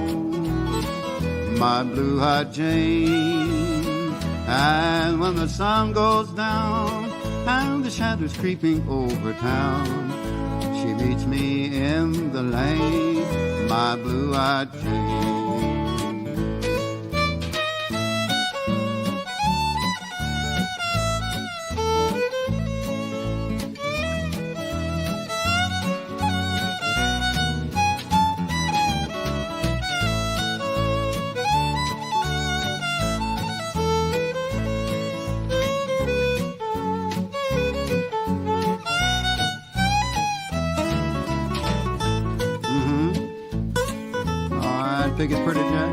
my blue-eyed Jane. And when the sun goes down and the shadows creeping over town, she meets me in the lane, my blue-eyed Jane. Think it's pretty, Jack?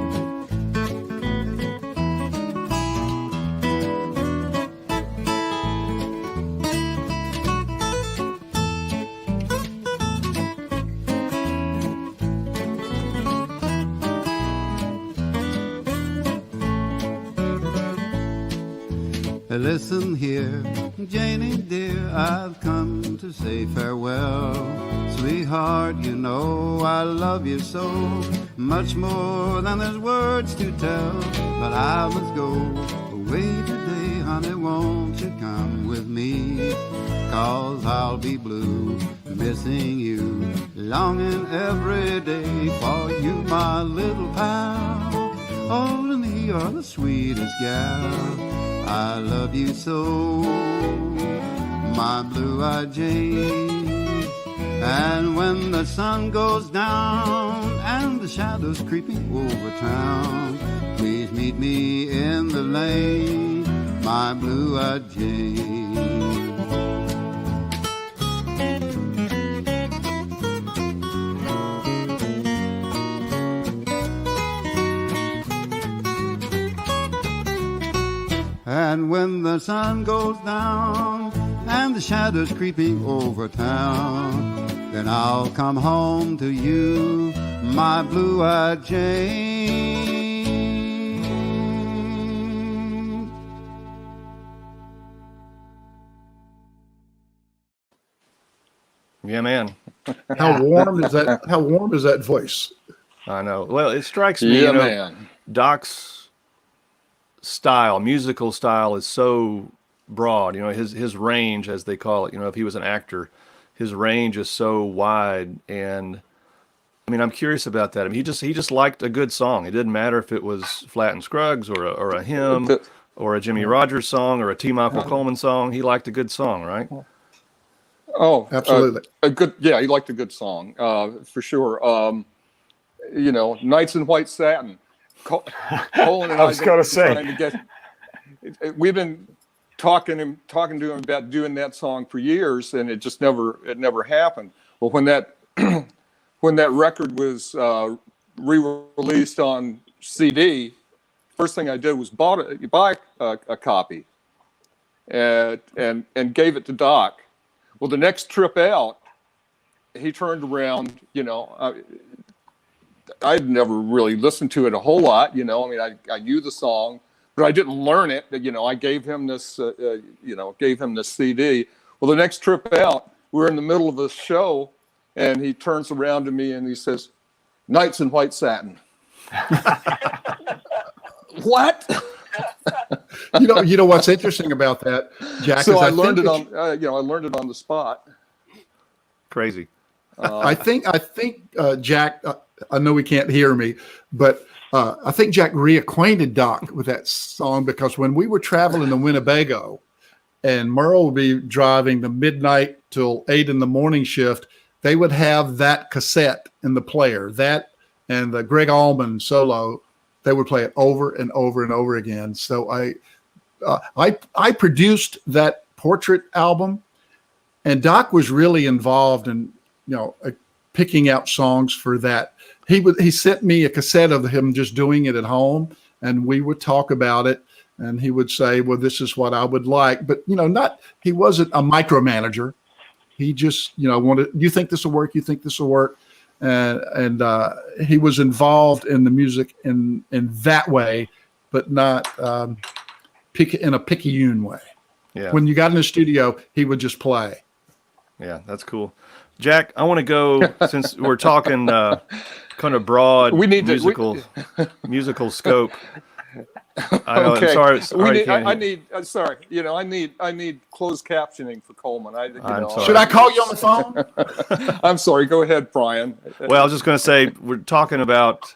Listen here, Janie dear, I've come to say farewell. Sweetheart, you know I love you so, much more than there's words to tell. But I must go away today, honey, won't you come with me? 'Cause I'll be blue, missing you, longing every day for you, my little pal. Oh, to me you're the sweetest gal. I love you so, my blue-eyed Jane. And when the sun goes down and the shadows creeping over town, please meet me in the lane, my blue-eyed Jane. And when the sun goes down and the shadows creeping over town, then I'll come home to you, my blue-eyed Jane. Yeah, man. How warm is that? How warm is that voice? I know. Well, it strikes me, Yeah, man. Doc's style, musical style, is so broad. His range, as they call it. If he was an actor, his range is so wide. And I mean, I'm curious about that. I mean, he just liked a good song. It didn't matter if it was Flatt and Scruggs or a hymn or a Jimmy Rogers song or a T. Michael Coleman song. He liked a good song, right? Oh, Absolutely. Yeah, he liked a good song, for sure. Nights in White Satin. Colin and I was going to say, we've been talking to him about doing that song for years, and it just never happened. Well, when that record was re-released on CD, first thing I did was buy a copy, and gave it to Doc. Well, the next trip out, he turned around. I'd never really listened to it a whole lot. I mean, I knew the song, but I didn't learn it. I gave him this CD. Well, the next trip out, we're in the middle of a show, and he turns around to me and he says, "Nights in White Satin." What? You know what's interesting about that, Jack? So is I learned think it on, I learned it on the spot. Crazy. I think Jack. I know he can't hear me, but I think Jack reacquainted Doc with that song because when we were traveling to Winnebago, and Merle would be driving the midnight till 8 in the morning shift, they would have that cassette in the player, that and the Greg Allman solo. They would play it over and over and over again. So I produced that portrait album, and Doc was really involved in picking out songs for that. He sent me a cassette of him just doing it at home, and we would talk about it. And he would say, "Well, this is what I would like," but he wasn't a micromanager. He just wanted. You think this will work? You think this will work? And he was involved in the music in that way, but not in a picayune way. Yeah. When you got in the studio, he would just play. Yeah, that's cool. Jack, I want to go since we're talking kind of broad musical scope. I know, Okay. I'm sorry. I need closed captioning for Coleman. I'm sorry. Should I call you on the phone? I'm sorry. Go ahead, Bryan. Well, I was just going to say we're talking about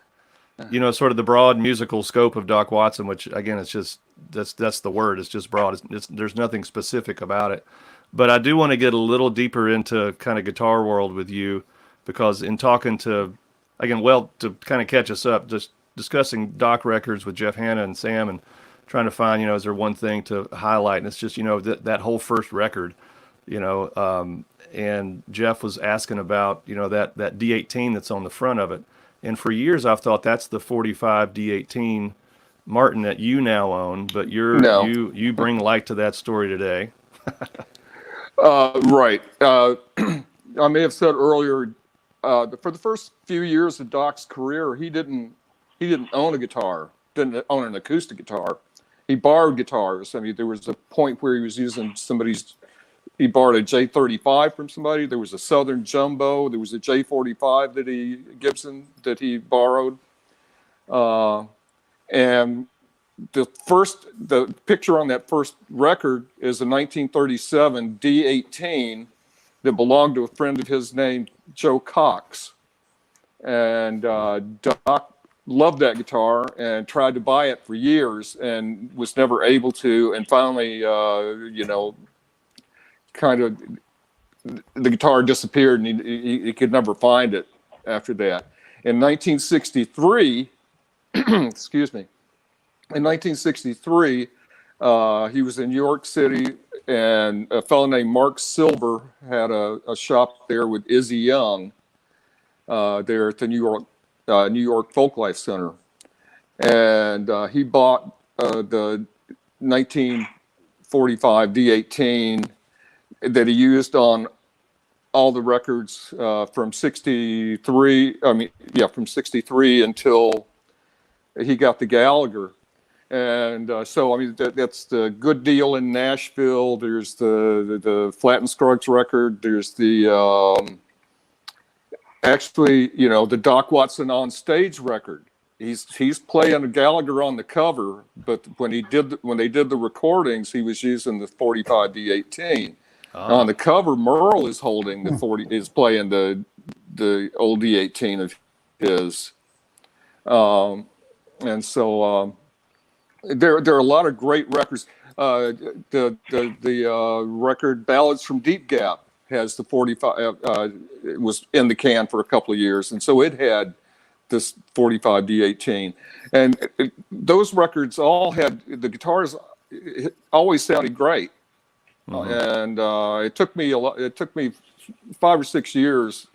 sort of the broad musical scope of Doc Watson, which again, it's just that's the word. It's just broad. There's nothing specific about it. But I do want to get a little deeper into kind of guitar world with you, because in talking to to kind of catch us up, just discussing Doc records with Jeff Hanna and Sam and trying to find, is there one thing to highlight? And it's just, that whole first record, and Jeff was asking about, that D18 that's on the front of it. And for years I've thought that's the 45 D18 Martin that you now own, but you bring light to that story today. Right. I may have said earlier, for the first few years of Doc's career, he didn't own a guitar, didn't own an acoustic guitar. He borrowed guitars. I mean, there was a point where he was using he borrowed a J35 from somebody. There was a Southern Jumbo. There was a J45 Gibson that he borrowed. And the picture on that first record is a 1937 D18 that belonged to a friend of his named Joe Cox. And Doc loved that guitar and tried to buy it for years and was never able to. And finally, kind of the guitar disappeared, and he could never find it after that. In 1963, excuse me, in 1963, he was in New York City, and a fellow named Mark Silver had a shop there with Izzy Young there at the New York Folklife Center. And he bought the 1945 D18 that he used on all the records from 63 until he got the Gallagher. And so, I mean, that's the Good Deal in Nashville. There's the Flat and Scruggs record. There's the the Doc Watson on stage record. He's playing a Gallagher on the cover, but when they did the recordings, he was using the 45 D18. Oh. On the cover, Merle is holding is playing the old D18 of his. And so there are a lot of great records. The record Ballads from Deep Gap has the 45. It was in the can for a couple of years, and so it had this 45 D18. And those records all had the guitars. It always sounded great. Mm-hmm. And it took me It took me 5 or 6 years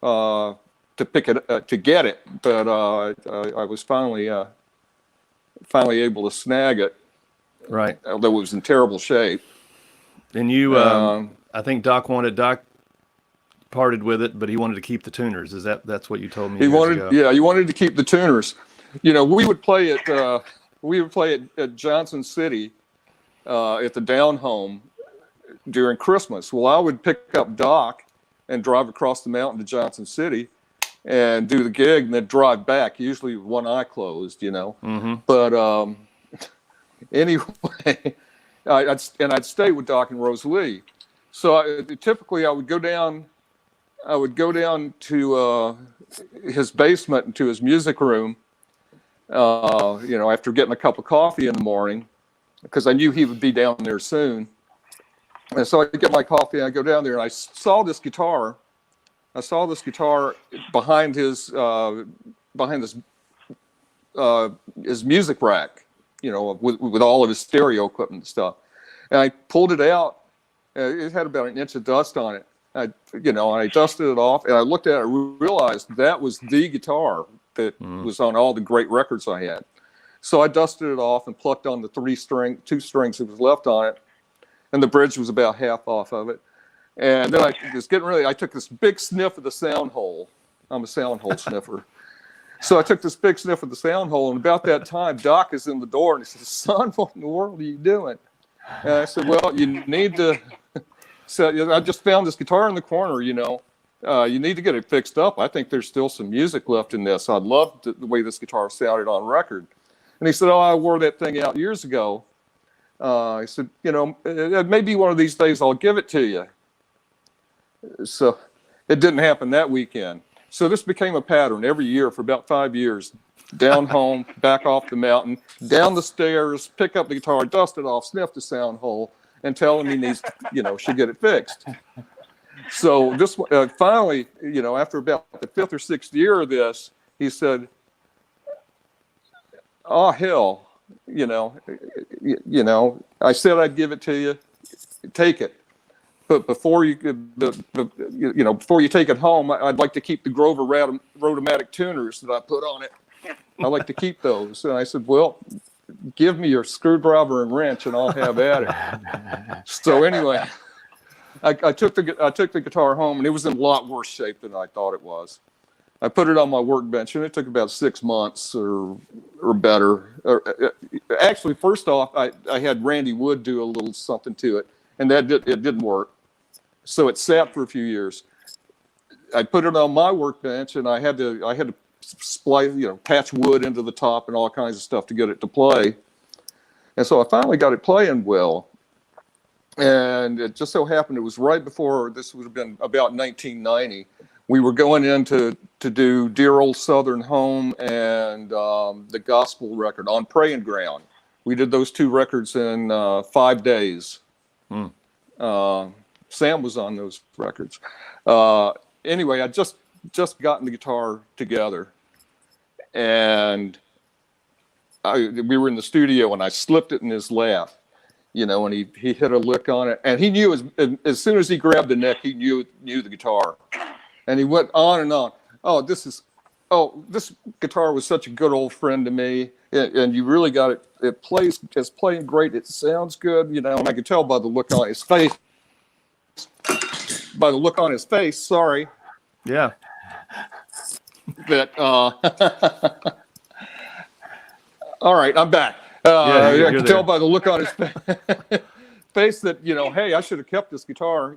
to get it, but I was finally able to snag it. Right. Although it was in terrible shape. And you, I think Doc parted with it, but he wanted to keep the tuners. That's what you told me? He wanted to keep the tuners. We would play at Johnson City at the Down Home during Christmas. Well, I would pick up Doc and drive across the mountain to Johnson City and do the gig and then drive back, usually with one eye closed, Mm-hmm. But anyway, I'd stay with Doc and Rosalie. So typically I would go down to his basement and to his music room, after getting a cup of coffee in the morning, because I knew he would be down there soon. And so I get my coffee and I go down there, and I saw this guitar. Behind his music rack, with all of his stereo equipment and stuff. And I pulled it out. It had about an inch of dust on it. And I dusted it off, and I looked at it and realized that was the guitar that was on all the great records I had. So I dusted it off and plucked on the two strings that was left on it, and the bridge was about half off of it. And then I took this big sniff of the sound hole. I'm a sound hole sniffer. So I took this big sniff of the sound hole, and about that time, Doc is in the door, and he says, "Son, what in the world are you doing?" And I said, "Well, you need to." So I just found this guitar in the corner. You need to get it fixed up. I think there's still some music left in this. I loved the way this guitar sounded on record. And he said, "Oh, I wore that thing out years ago." I said, "Maybe one of these days I'll give it to you." So it didn't happen that weekend. So this became a pattern every year for about 5 years. Down home, back off the mountain, down the stairs, pick up the guitar, dust it off, sniff the sound hole, and tell him he needs, should get it fixed. So this finally, after about the 5th or 6th year of this, he said, "Oh, hell, I said I'd give it to you. Take it. But before you take it home, I'd like to keep the Grover Rotomatic tuners that I put on it. I like to keep those." And I said, "Well, give me your screwdriver and wrench, and I'll have at it." So anyway, I took the guitar home, and it was in a lot worse shape than I thought it was. I put it on my workbench, and it took about 6 months or better. Actually, first off, I had Randy Wood do a little something to it, and it didn't work. So it sat for a few years. I put it on my workbench, and I had to splice, patch wood into the top and all kinds of stuff to get it to play. And so I finally got it playing well. And it just so happened it was right before, this would have been about 1990. We were going in to do Dear Old Southern Home and the gospel record on Praying Ground. We did those 2 records in 5 days. Sam was on those records. Anyway, I just gotten the guitar together, and we were in the studio, and I slipped it in his lap, and he hit a lick on it, and he knew as soon as he grabbed the neck, he knew the guitar, and he went on and on. This guitar was such a good old friend to me, and you really got it. It's playing great. It sounds good, and I could tell by the look on his face. Sorry. Yeah. That all right, I'm back. Yeah, I could tell by the look on his face that, hey, I should have kept this guitar,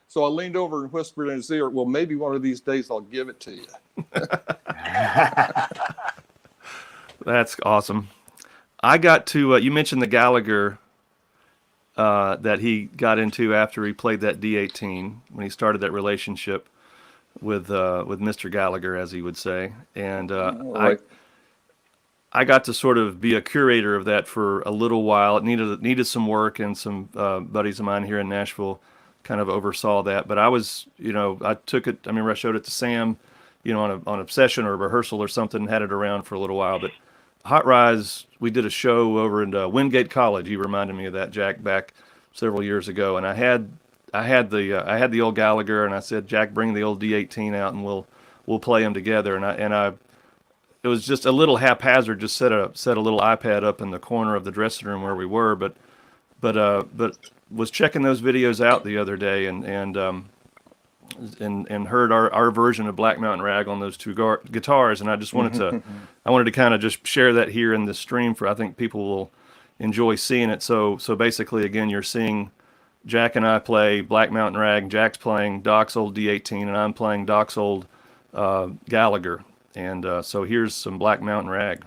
So I leaned over and whispered in his ear, "Well, maybe one of these days I'll give it to you." That's awesome. I got to, you mentioned the Gallagher that he got into after he played that D18, when he started that relationship with Mr. Gallagher, as he would say. And Right. I got to sort of be a curator of that for a little while. It needed some work, and some buddies of mine here in Nashville kind of oversaw that. But I was, I took it. I remember I showed it to Sam, on a session or a rehearsal or something, had it around for a little while. But Hot Rise, we did a show over in Wingate College. You reminded me of that, Jack, back several years ago. And I had the old Gallagher, and I said, "Jack, bring the old D18 out, and we'll play them together." And it was just a little haphazard, just set a little iPad up in the corner of the dressing room where we were, but was checking those videos out the other day, and heard our version of Black Mountain Rag on those 2 guitars, and I just wanted to kind of just share that here in the stream, I think people will enjoy seeing it. So basically, again, you're seeing Jack and I play Black Mountain Rag. Jack's playing Doc's old D18, and I'm playing Doc's old Gallagher. And so here's some Black Mountain Rag.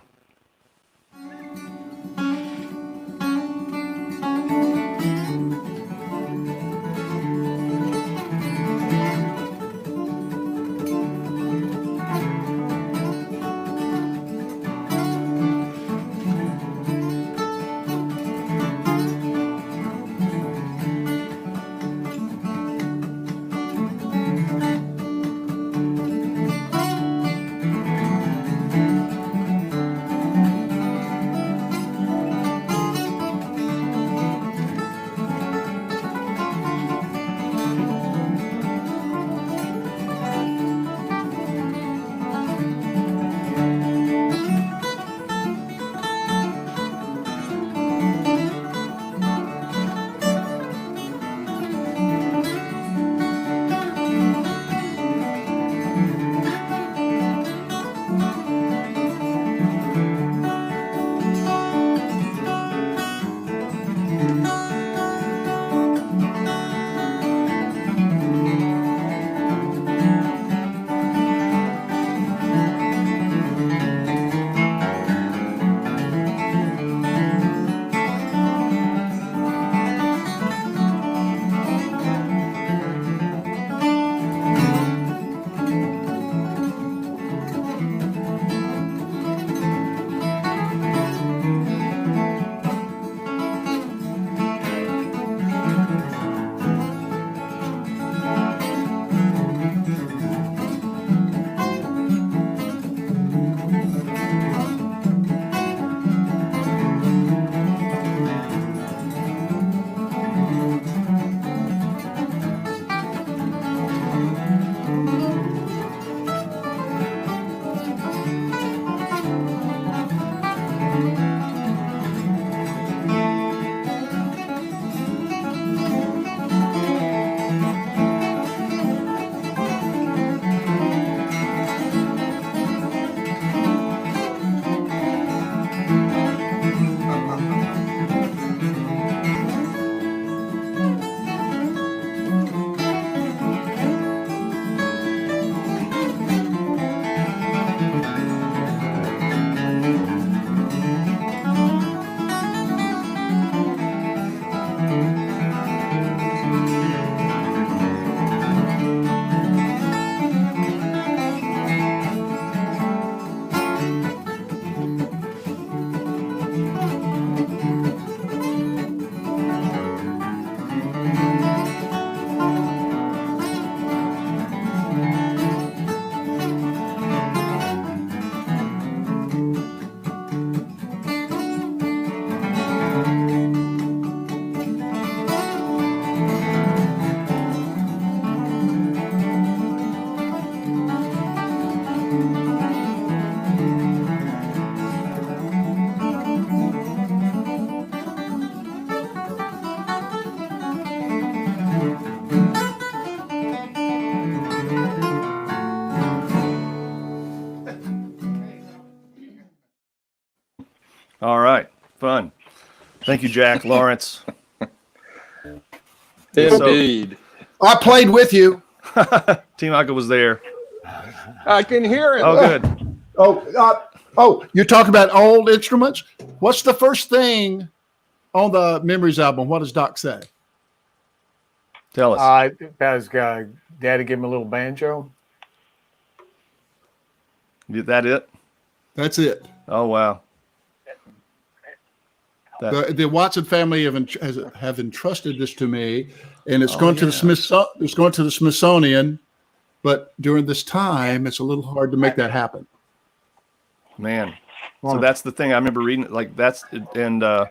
All right, fun. Thank you, Jack Lawrence. Indeed. I played with you. Team Aka was there. I can hear it. Oh, good. Oh, you're talking about old instruments? What's the first thing on the Memories album? What does Doc say? Tell us. Has Daddy give him a little banjo? Is that it? That's it. Oh, wow. The Watson family have entrusted this to me, and it's going to the Smithsonian. But during this time, it's a little hard to make that happen. Man, so that's the thing. I remember reading and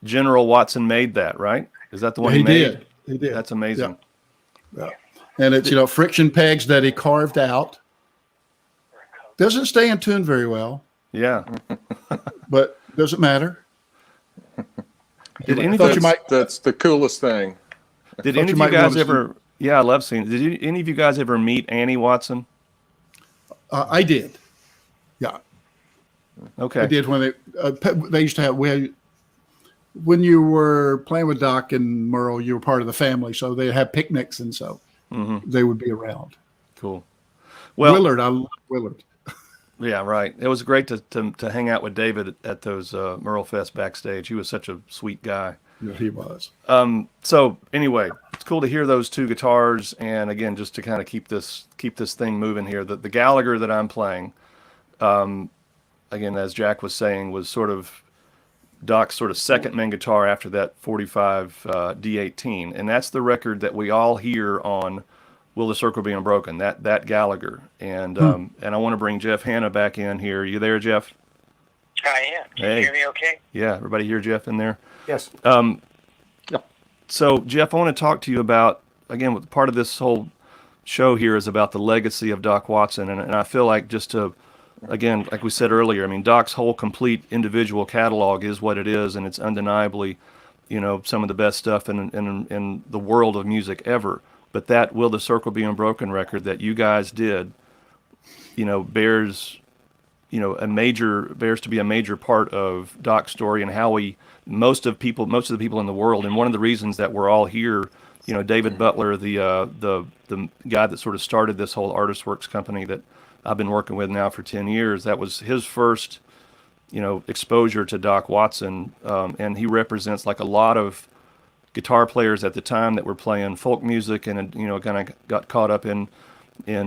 General Watson made that, right? Is that the one he made? He did. That's amazing. Yeah. And it's friction pegs that he carved out. Doesn't stay in tune very well. Yeah. But doesn't matter. That's the coolest thing. Did any of you guys ever? Yeah, I love seeing. Did any of you guys ever meet Annie Watson? I did. Yeah. Okay. I did when they used to have when you were playing with Doc and Merle, you were part of the family, so they had picnics, and so they would be around. Cool. Well, Willard, I love Willard. yeah, right. It was great to hang out with David at those Merle Fest backstage. He was such a sweet guy. Yeah, he was. So anyway, it's cool to hear those two guitars, and again, just to kind of keep this thing moving here. The Gallagher that I'm playing, again, as Jack was saying, was sort of Doc's sort of second main guitar after that 45 D18, and that's the record that we all hear on "Will the Circle Be Unbroken?" That Gallagher, and I want to bring Jeff Hanna back in here. You there, Jeff? I am. Can you hear me okay? Yeah, everybody hear Jeff in there? Yes. So, Jeff, I want to talk to you about, again, part of this whole show here is about the legacy of Doc Watson. And I feel like just to, again, like we said earlier, I mean, Doc's whole complete individual catalog is what it is, and it's undeniably, some of the best stuff in the world of music ever. But that Will the Circle Be Unbroken record that you guys did, bears to be a major part of Doc's story and how most of the people in the world, and one of the reasons that we're all here, David Butler, the guy that sort of started this whole ArtistWorks company that I've been working with now for 10 years, that was his first, exposure to Doc Watson, and he represents like a lot of guitar players at the time that were playing folk music and kind of got caught up in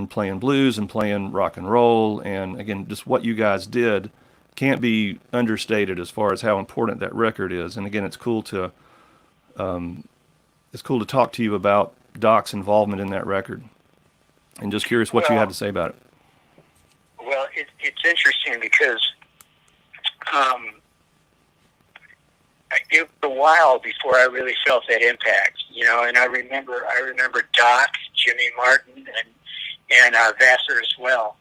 playing blues and playing rock and roll, and again, just what you guys did can't be understated as far as how important that record is. And again, it's cool to talk to you about Doc's involvement in that record, and just curious what you had to say about it. Well, it's interesting because it was a while before I really felt that impact, and I remember Doc, Jimmy Martin, and Vassar as well,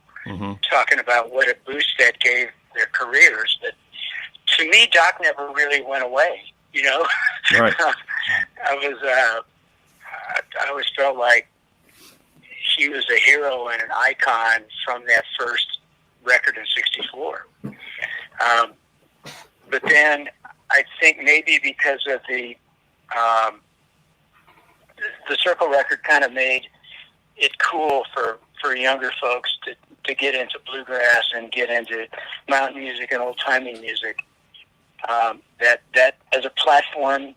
talking about what a boost that gave their careers. But to me, Doc never really went away. Right. I always felt like he was a hero and an icon from that first record in '64. But then I think maybe because of the Circle record kind of made it cool for younger folks to get into bluegrass and get into mountain music and old-timey music. That as a platform,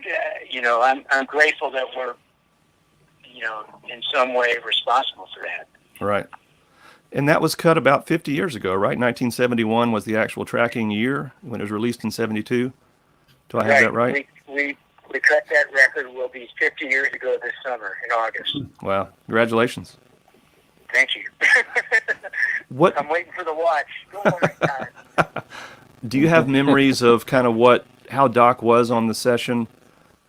I'm grateful that we're, in some way responsible for that. Right. And that was cut about 50 years ago, right? 1971 was the actual tracking year when it was released in 72. Do I have that right? We cut that record. Will be 50 years ago this summer in August. Wow! Congratulations. Thank you. What? I'm waiting for the watch. Don't worry, guys. Do you have memories of kind of how Doc was on the session?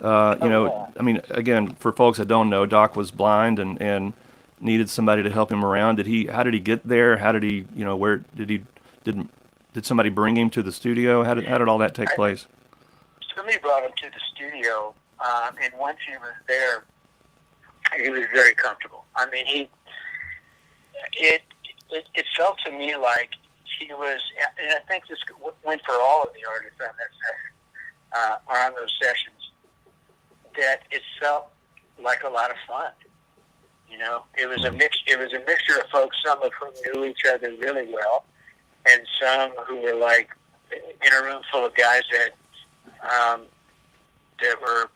I mean, again, for folks that don't know, Doc was blind and needed somebody to help him around. How did he get there? How did he, where did somebody bring him to the studio? How did all that take place? Somebody brought him to the studio, and once he was there, he was very comfortable. I mean, it felt to me like he was, and I think this went for all of the artists on that session, or on those sessions, that it felt like a lot of fun. It was a mixture of folks, some of whom knew each other really well, and some who were like in a room full of guys that were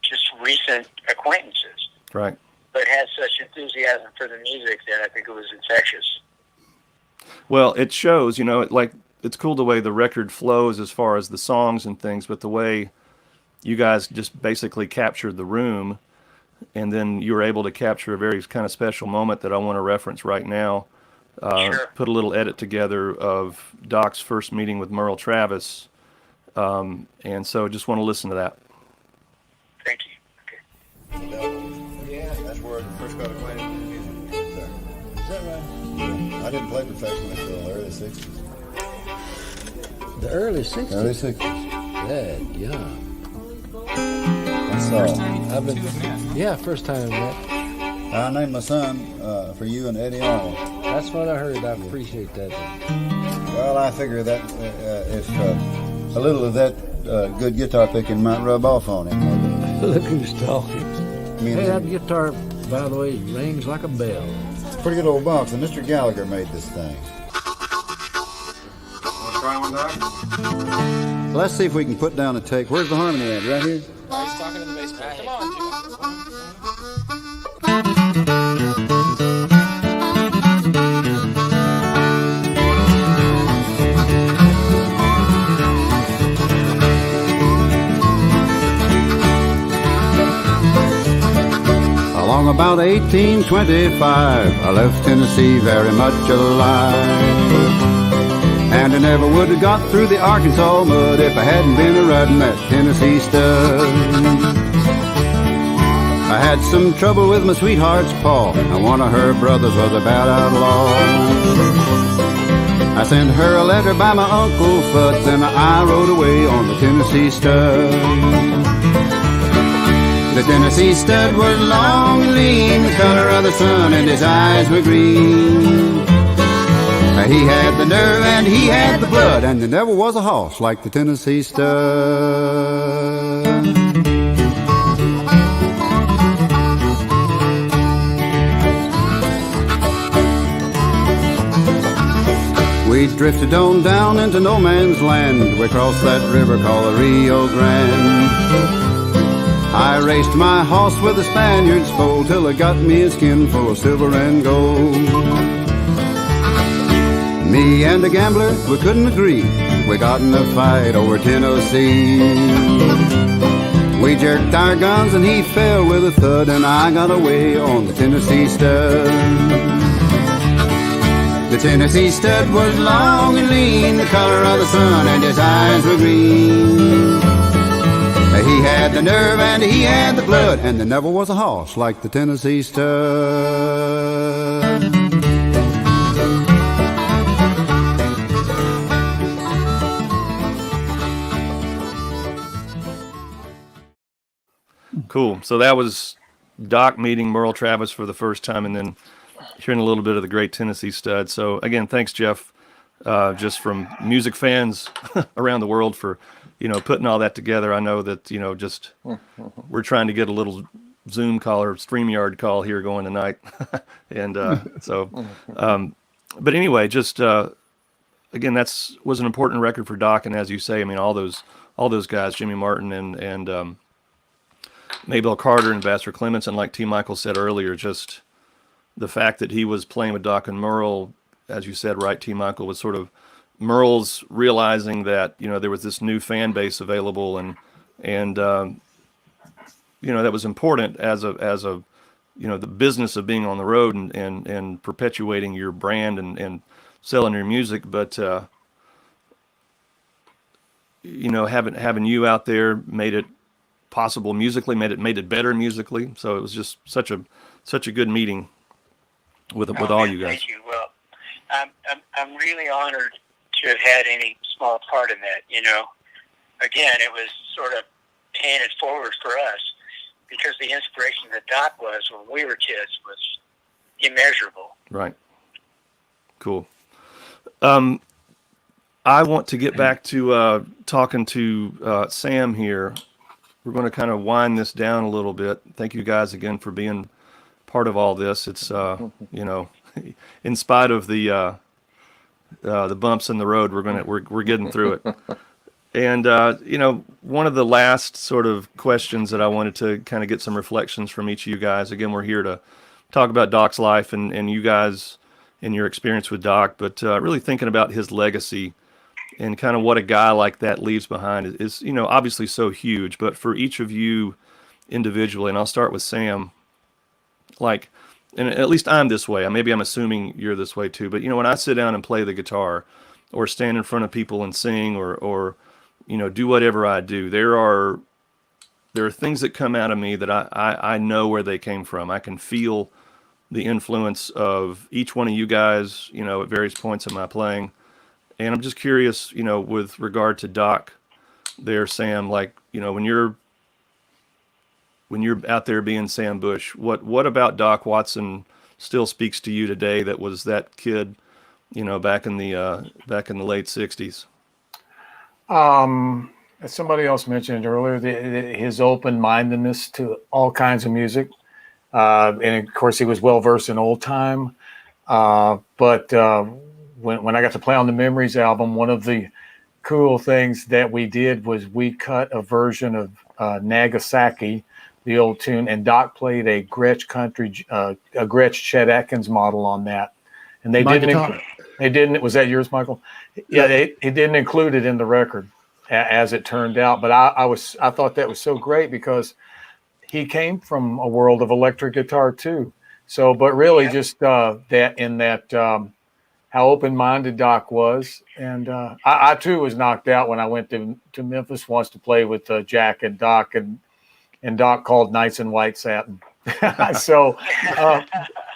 just recent acquaintances. Right. But had such enthusiasm for the music that I think it was infectious. Well, it shows, it's cool the way the record flows as far as the songs and things, but the way you guys just basically captured the room, and then you were able to capture a very kind of special moment that I want to reference right now. Sure. Put a little edit together of Doc's first meeting with Merle Travis, and so just want to listen to that. Thank you. Okay. Yeah, that's where I first got acquainted with music. Is that right? I didn't play professionally until the early 60s. The early 60s? Early 60s. Yeah. That's I've been. Yeah, first time I met. I named my son for you and Eddie Arnold. That's what I heard. I appreciate that. Well, I figure that if a little of that good guitar picking might rub off on him. Look who's talking. Hey, that guitar, by the way, rings like a bell. Pretty good old bumps, and Mr. Gallagher made this thing. Try one, Doc? Let's see if we can put down a take. Where's the harmony at? Right here? He's talking in the bass player. Come on, Jim. Along about 1825, I left Tennessee very much alive. And I never would have got through the Arkansas mud if I hadn't been a riding that Tennessee stud. I had some trouble with my sweetheart's paw, and one of her brothers was a bad outlaw. I sent her a letter by my Uncle Fudd, then I rode away on the Tennessee stud. The Tennessee stud was long and lean, the color of the sun, and his eyes were green. He had the nerve and he had the blood, and there never was a horse like the Tennessee stud. We drifted on down into no man's land. We crossed that river called the Rio Grande. I raced my horse with a Spaniard's foal till it got me a skin full of silver and gold. Me and a gambler, we couldn't agree. We got in a fight over Tennessee. We jerked our guns and he fell with a thud, and I got away on the Tennessee stud. The Tennessee stud was long and lean, the color of the sun, and his eyes were green. He had the nerve and he had the blood, and there never was a horse like the Tennessee stud. Cool. So that was Doc meeting Merle Travis for the first time, and then hearing a little bit of the great Tennessee stud. So again, thanks, Jeff, just from music fans around the world for, putting all that together. I know that, just we're trying to get a little Zoom call or StreamYard call here going tonight. And but anyway, just again, was an important record for Doc. And as you say, I mean, all those guys, Jimmy Martin and Maybelle Carter and Vassar Clements, and like T. Michael said earlier, just the fact that he was playing with Doc and Merle, as you said, right, T. Michael, was sort of Merle's realizing that, there was this new fan base available, and that was important as a the business of being on the road and perpetuating your brand and selling your music. But having you out there made it possible musically, made it better musically. So it was just such a good meeting with all you guys. Thank you. Well, I'm really honored to have had any small part in that. Again, it was sort of paying it forward for us, because the inspiration that Doc was when we were kids was immeasurable. Right. Cool. I want to get back to talking to Sam here. We're going to kind of wind this down a little bit. Thank you guys again for being part of all this. It's in spite of the bumps in the road, we're getting through it. And one of the last sort of questions that I wanted to kind of get some reflections from each of you guys. Again, we're here to talk about Doc's life and you guys and your experience with Doc, but really thinking about his legacy and kind of what a guy like that leaves behind is obviously so huge. But for each of you individually, and I'll start with Sam, and at least I'm this way. Maybe I'm assuming you're this way too. But when I sit down and play the guitar, or stand in front of people and sing, or do whatever I do, there are things that come out of me that I know where they came from. I can feel the influence of each one of you guys, at various points in my playing. And I'm just curious, with regard to Doc there, Sam, when you're out there being Sam Bush, what about Doc Watson still speaks to you today that was that kid, back in the late 60s? As somebody else mentioned earlier, his open-mindedness to all kinds of music. And of course, he was well-versed in old time. But when I got to play on the Memories album, one of the cool things that we did was we cut a version of Nagasaki, the old tune, and Doc played a Gretsch Chet Atkins model on that. And they didn't. Was that yours, Michael? Yeah, they didn't include it in the record, as it turned out. But I thought that was so great because he came from a world of electric guitar too. So, but really, just how open-minded Doc was, and I too was knocked out when I went to Memphis once to play with Jack and Doc, and Doc called Nights in White Satin. So.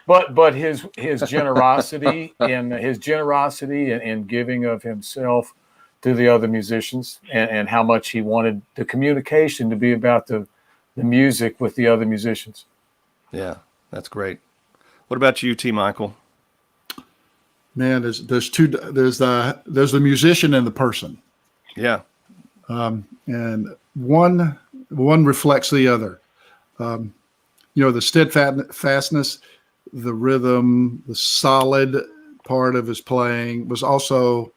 But his generosity and giving of himself to the other musicians, and how much he wanted the communication to be about the music with the other musicians. Yeah, that's great. What about you, T. Michael? Man, there's the musician and the person. Yeah. And one reflects the other. The steadfastness, the rhythm, the solid part of his playing was also,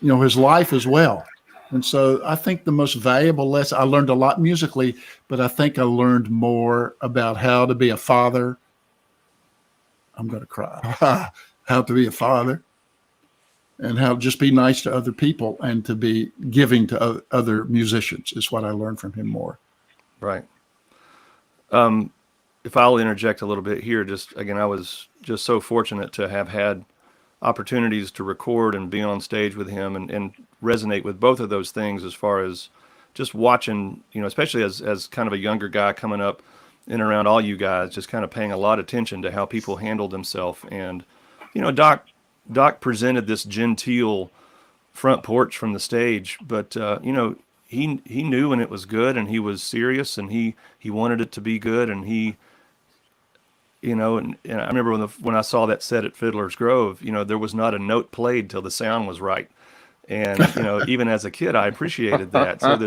his life as well. And so I think the most valuable lesson, I learned a lot musically, but I think I learned more about how to be a father. I'm going to cry. How to be a father, and how to just be nice to other people and to be giving to other musicians is what I learned from him more. Right. If I'll interject a little bit here, I was just so fortunate to have had opportunities to record and be on stage with him and resonate with both of those things, as far as just watching, especially as kind of a younger guy coming up in and around all you guys, just kind of paying a lot of attention to how people handled themselves. And, Doc presented this genteel front porch from the stage, but, he knew when it was good, and he was serious, and he wanted it to be good. And he, and I remember when I saw that set at Fiddler's Grove, there was not a note played till the sound was right. And, even as a kid, I appreciated that. So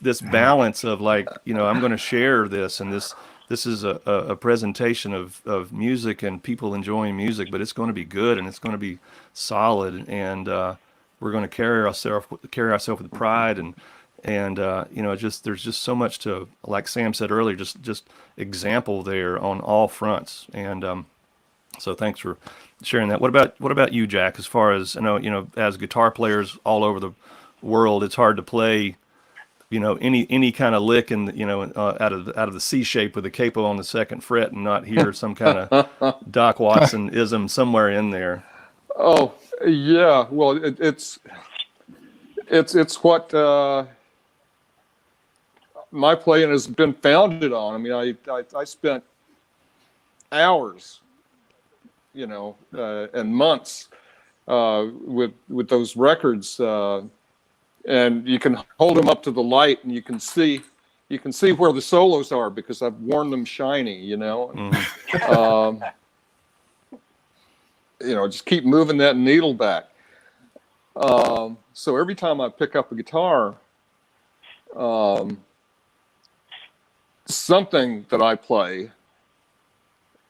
this balance of like, I'm going to share this, and this is a presentation of music and people enjoying music, but it's going to be good, and it's going to be solid. And, we're going to carry ourselves with pride, and there's just so much to, like Sam said earlier, just example there on all fronts. And so thanks for sharing that. What about you, Jack? As far as I know, as guitar players all over the world, it's hard to play any kind of lick in out of the C shape with a capo on the second fret and not hear some kind of Doc Watson-ism somewhere in there. Oh, yeah. Well, it's what my playing has been founded on. I mean, I spent hours, and months with those records, and you can hold them up to the light, and you can see where the solos are because I've worn them shiny. Mm-hmm. Just keep moving that needle back. So every time I pick up a guitar, something that I play,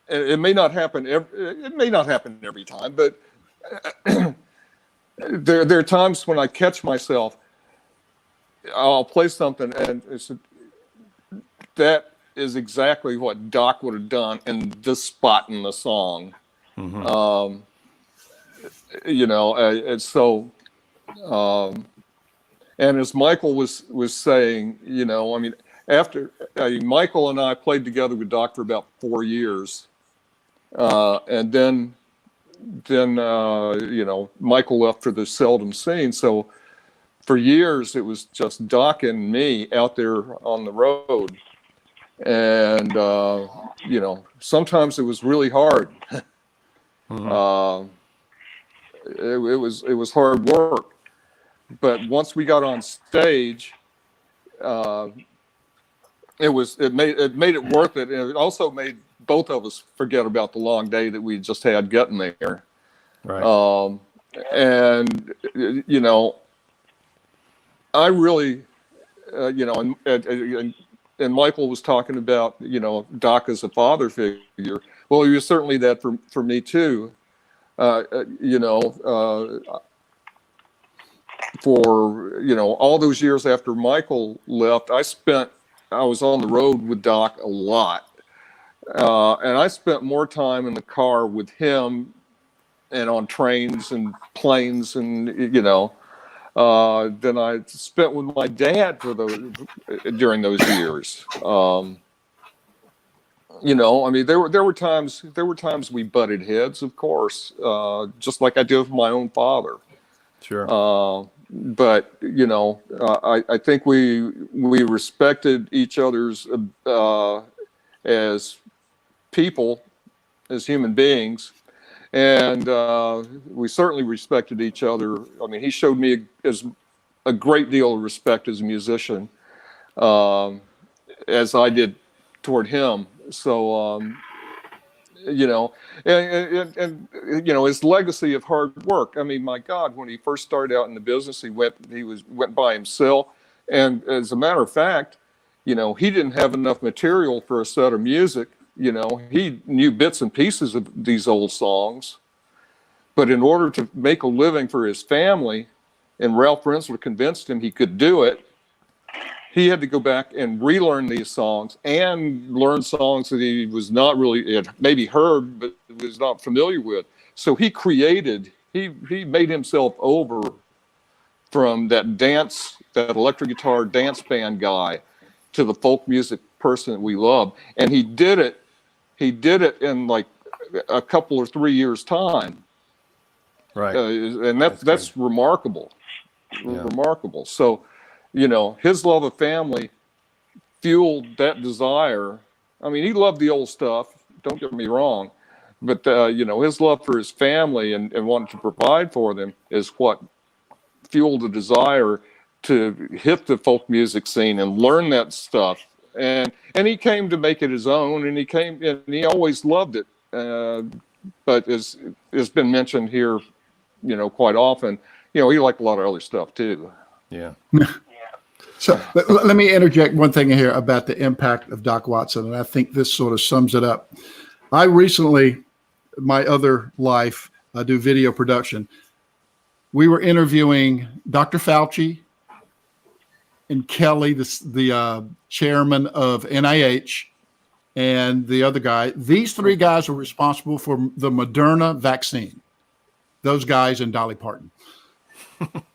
it may not happen every time, but there are times when I catch myself. I'll play something, and that is exactly what Doc would have done in this spot in the song. Mm-hmm. And so, and as Michael was saying, after Michael and I played together with Doc for about 4 years, and then Michael left for the Seldom Scene. So for years it was just Doc and me out there on the road, and sometimes it was really hard. Mm-hmm. It was hard work, but once we got on stage, it made it worth it, and it also made both of us forget about the long day that we just had getting there. Right. And I really, and and Michael was talking about, Doc as a father figure. Well, he was certainly that for me too. For all those years after Michael left, I was on the road with Doc a lot, and I spent more time in the car with him and on trains and planes and than I spent with my dad during those years. I mean, there were times we butted heads, of course, just like I did with my own father. Sure. But I think we respected each other's as people, as human beings, and we certainly respected each other. I mean, he showed me a great deal of respect as a musician, as I did toward him. So, and his legacy of hard work. I mean, my God, when he first started out in the business, he went by himself. And as a matter of fact, he didn't have enough material for a set of music. He knew bits and pieces of these old songs, but in order to make a living for his family, and Ralph Rensler convinced him he could do it, he had to go back and relearn these songs and learn songs that he was not really, had maybe heard, but was not familiar with. So he made himself over from that electric guitar dance band guy to the folk music person that we love. And he did it in like a couple or 3 years time. Right. And that's remarkable. Yeah. Remarkable. So, his love of family fueled that desire. I mean, he loved the old stuff, don't get me wrong, but, his love for his family and wanting to provide for them is what fueled the desire to hit the folk music scene and learn that stuff. And he came to make it his own, and he always loved it. But as has been mentioned here, quite often, he liked a lot of other stuff too. Yeah. So let me interject one thing here about the impact of Doc Watson, and I think this sort of sums it up. I recently, my other life, I do video production. We were interviewing Dr. Fauci and Kelly, the chairman of NIH, and the other guy. These three guys were responsible for the Moderna vaccine. Those guys and Dolly Parton.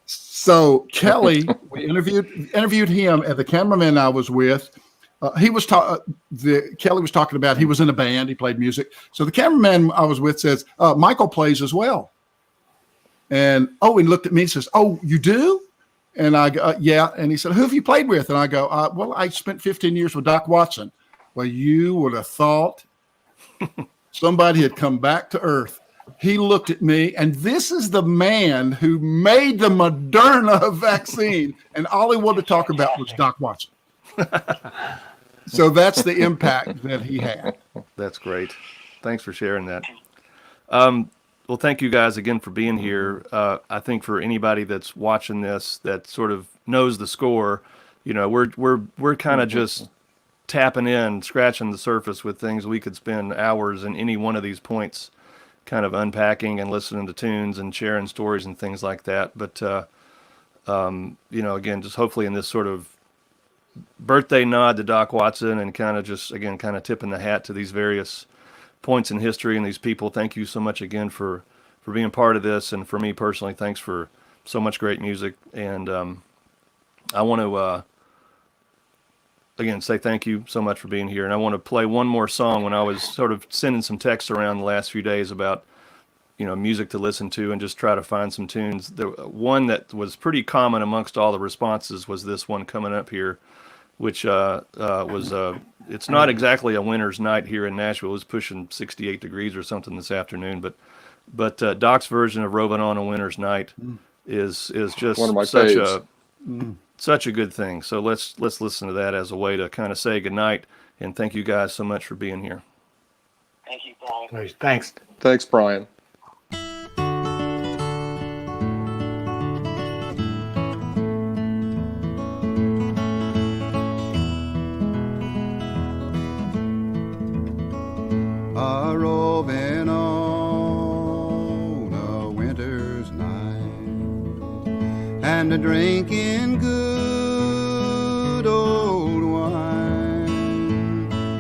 So Kelly, we interviewed him, and the cameraman I was with, Kelly was talking about, he was in a band, he played music. So the cameraman I was with says, Michael plays as well. And he looked at me and says, "Oh, you do?" And I go, "Yeah." And he said, "Who have you played with?" And I go, "Well, I spent 15 years with Doc Watson." Well, you would have thought somebody had come back to earth. He looked at me, and this is the man who made the Moderna vaccine, and all he wanted to talk about was Doc Watson. So that's the impact that he had. That's great. Thanks for sharing that. Well, thank you guys again for being here. I think for anybody that's watching this that sort of knows the score, we're kind of just tapping in, scratching the surface with things. We could spend hours in any one of these points kind of unpacking and listening to tunes and sharing stories and things like that. But, again, just hopefully in this sort of birthday nod to Doc Watson and kind of just, again, kind of tipping the hat to these various points in history and these people. Thank you so much again for being part of this. And for me personally, thanks for so much great music. And I want to, again, say thank you so much for being here. And I want to play one more song. When I was sort of sending some texts around the last few days about, music to listen to and just try to find some tunes. The one that was pretty common amongst all the responses was this one coming up here, which it's not exactly a winter's night here in Nashville. It was pushing 68 degrees or something this afternoon, but Doc's version of "Roving on a Winter's Night" is just one of my such faves. Such a good thing. So let's listen to that as a way to kind of say goodnight, and thank you guys so much for being here. Thank you, Brian. Thanks. Thanks, Brian. a roving on a winter's night, and a drinking good old wine,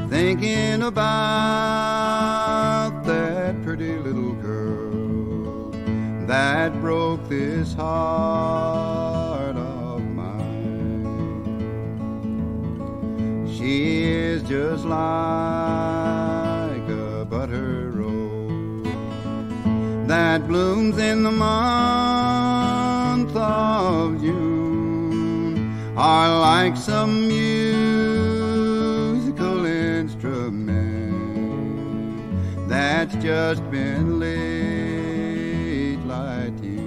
thinking about that pretty little girl that broke this heart of mine. She is just like a butter rose that blooms in the month of June, or like some musical instrument that's just been laid like you.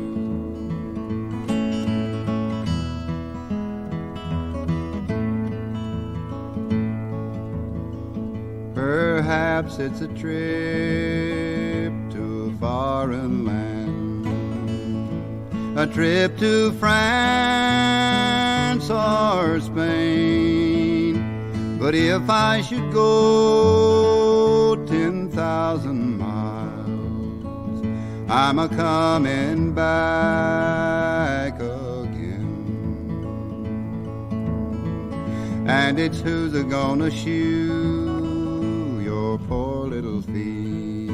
Perhaps it's a trip to a foreign land, a trip to France or Spain. But if I should go 10,000 miles, I'm a coming back again. And it's who's a gonna shoe your poor little feet,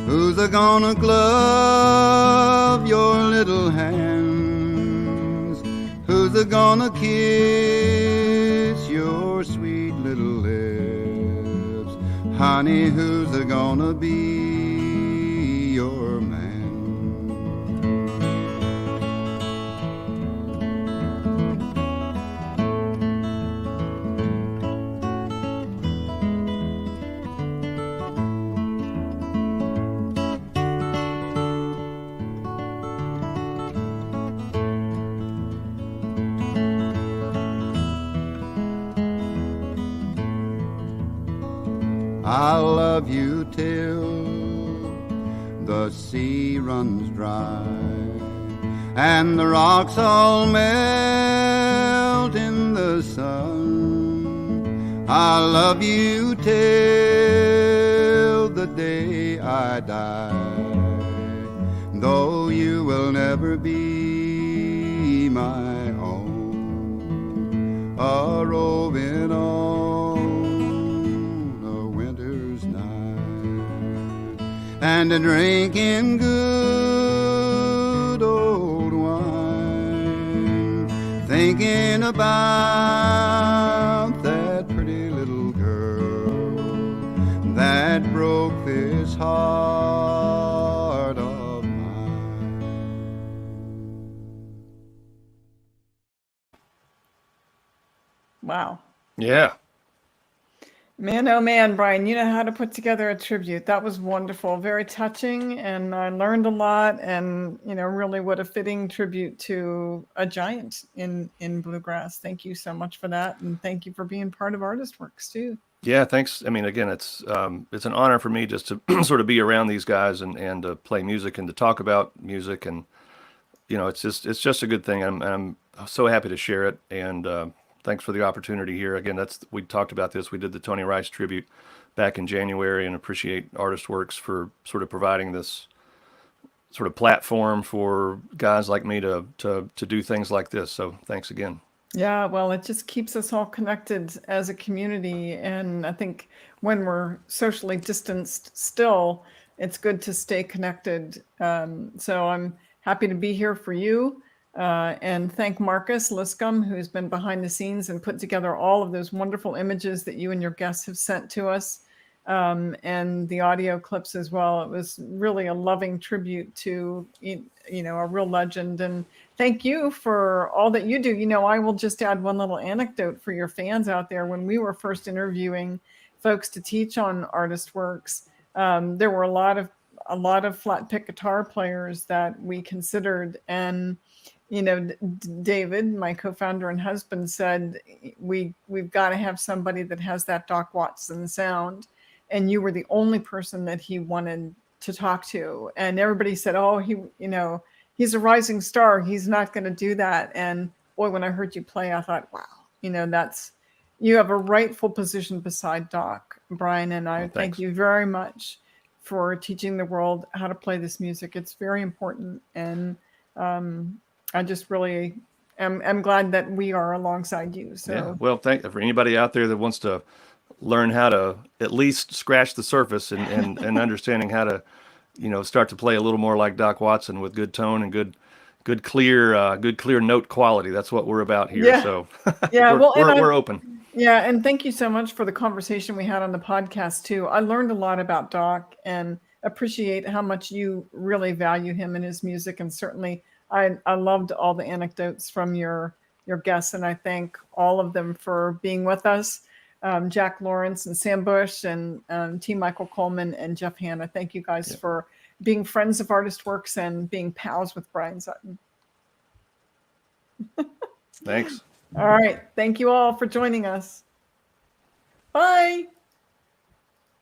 who's a gonna glove your little hands, who's a gonna kiss your sweet little lips, honey, who's a gonna be your man. I'll love you till the sea runs dry and the rocks all melt in the sun. I'll love you till the day I die, though you will never be my own. A roving on and a drinking good old wine, thinking about that pretty little girl that broke this heart of mine. Wow. Yeah. Man, oh man, Bryan, you know how to put together a tribute. That was wonderful, very touching, and I learned a lot. And really, what a fitting tribute to a giant in bluegrass. Thank you so much for that, and thank you for being part of ArtistWorks too. Yeah, thanks. I mean, again, it's an honor for me just to sort of be around these guys and to play music and to talk about music, and it's just a good thing. I'm so happy to share it, and thanks for the opportunity here. Again, we talked about this. We did the Tony Rice tribute back in January, and appreciate ArtistWorks for sort of providing this sort of platform for guys like me to do things like this. So thanks again. Yeah, well, it just keeps us all connected as a community. And I think when we're socially distanced still, it's good to stay connected. So I'm happy to be here for you. And thank Marcus Liscombe, who's been behind the scenes and put together all of those wonderful images that you and your guests have sent to us, and the audio clips as well. It was really a loving tribute to, a real legend. And thank you for all that you do. I will just add one little anecdote for your fans out there. When we were first interviewing folks to teach on ArtistWorks, there were a lot of flat pick guitar players that we considered, and David, my co-founder and husband, said we've got to have somebody that has that Doc Watson sound, and you were the only person that he wanted to talk to. And everybody said, oh, he's a rising star, he's not going to do that. And boy, when I heard you play, I thought, wow, you have a rightful position beside Doc, Bryan, and I Well, thank thanks. you very much for teaching the world how to play this music. It's very important, and I just really am glad that we are alongside you. So Yeah. Well, for anybody out there that wants to learn how to at least scratch the surface and understanding how to, start to play a little more like Doc Watson with good tone and good clear note quality. That's what we're about here. Yeah. So Yeah, we're open. Yeah, and thank you so much for the conversation we had on the podcast too. I learned a lot about Doc and appreciate how much you really value him and his music. And certainly I loved all the anecdotes from your guests, and I thank all of them for being with us. Jack Lawrence and Sam Bush and T. Michael Coleman and Jeff Hanna. Thank you guys for being friends of ArtistWorks and being pals with Bryan Sutton. Thanks. All right. Thank you all for joining us. Bye.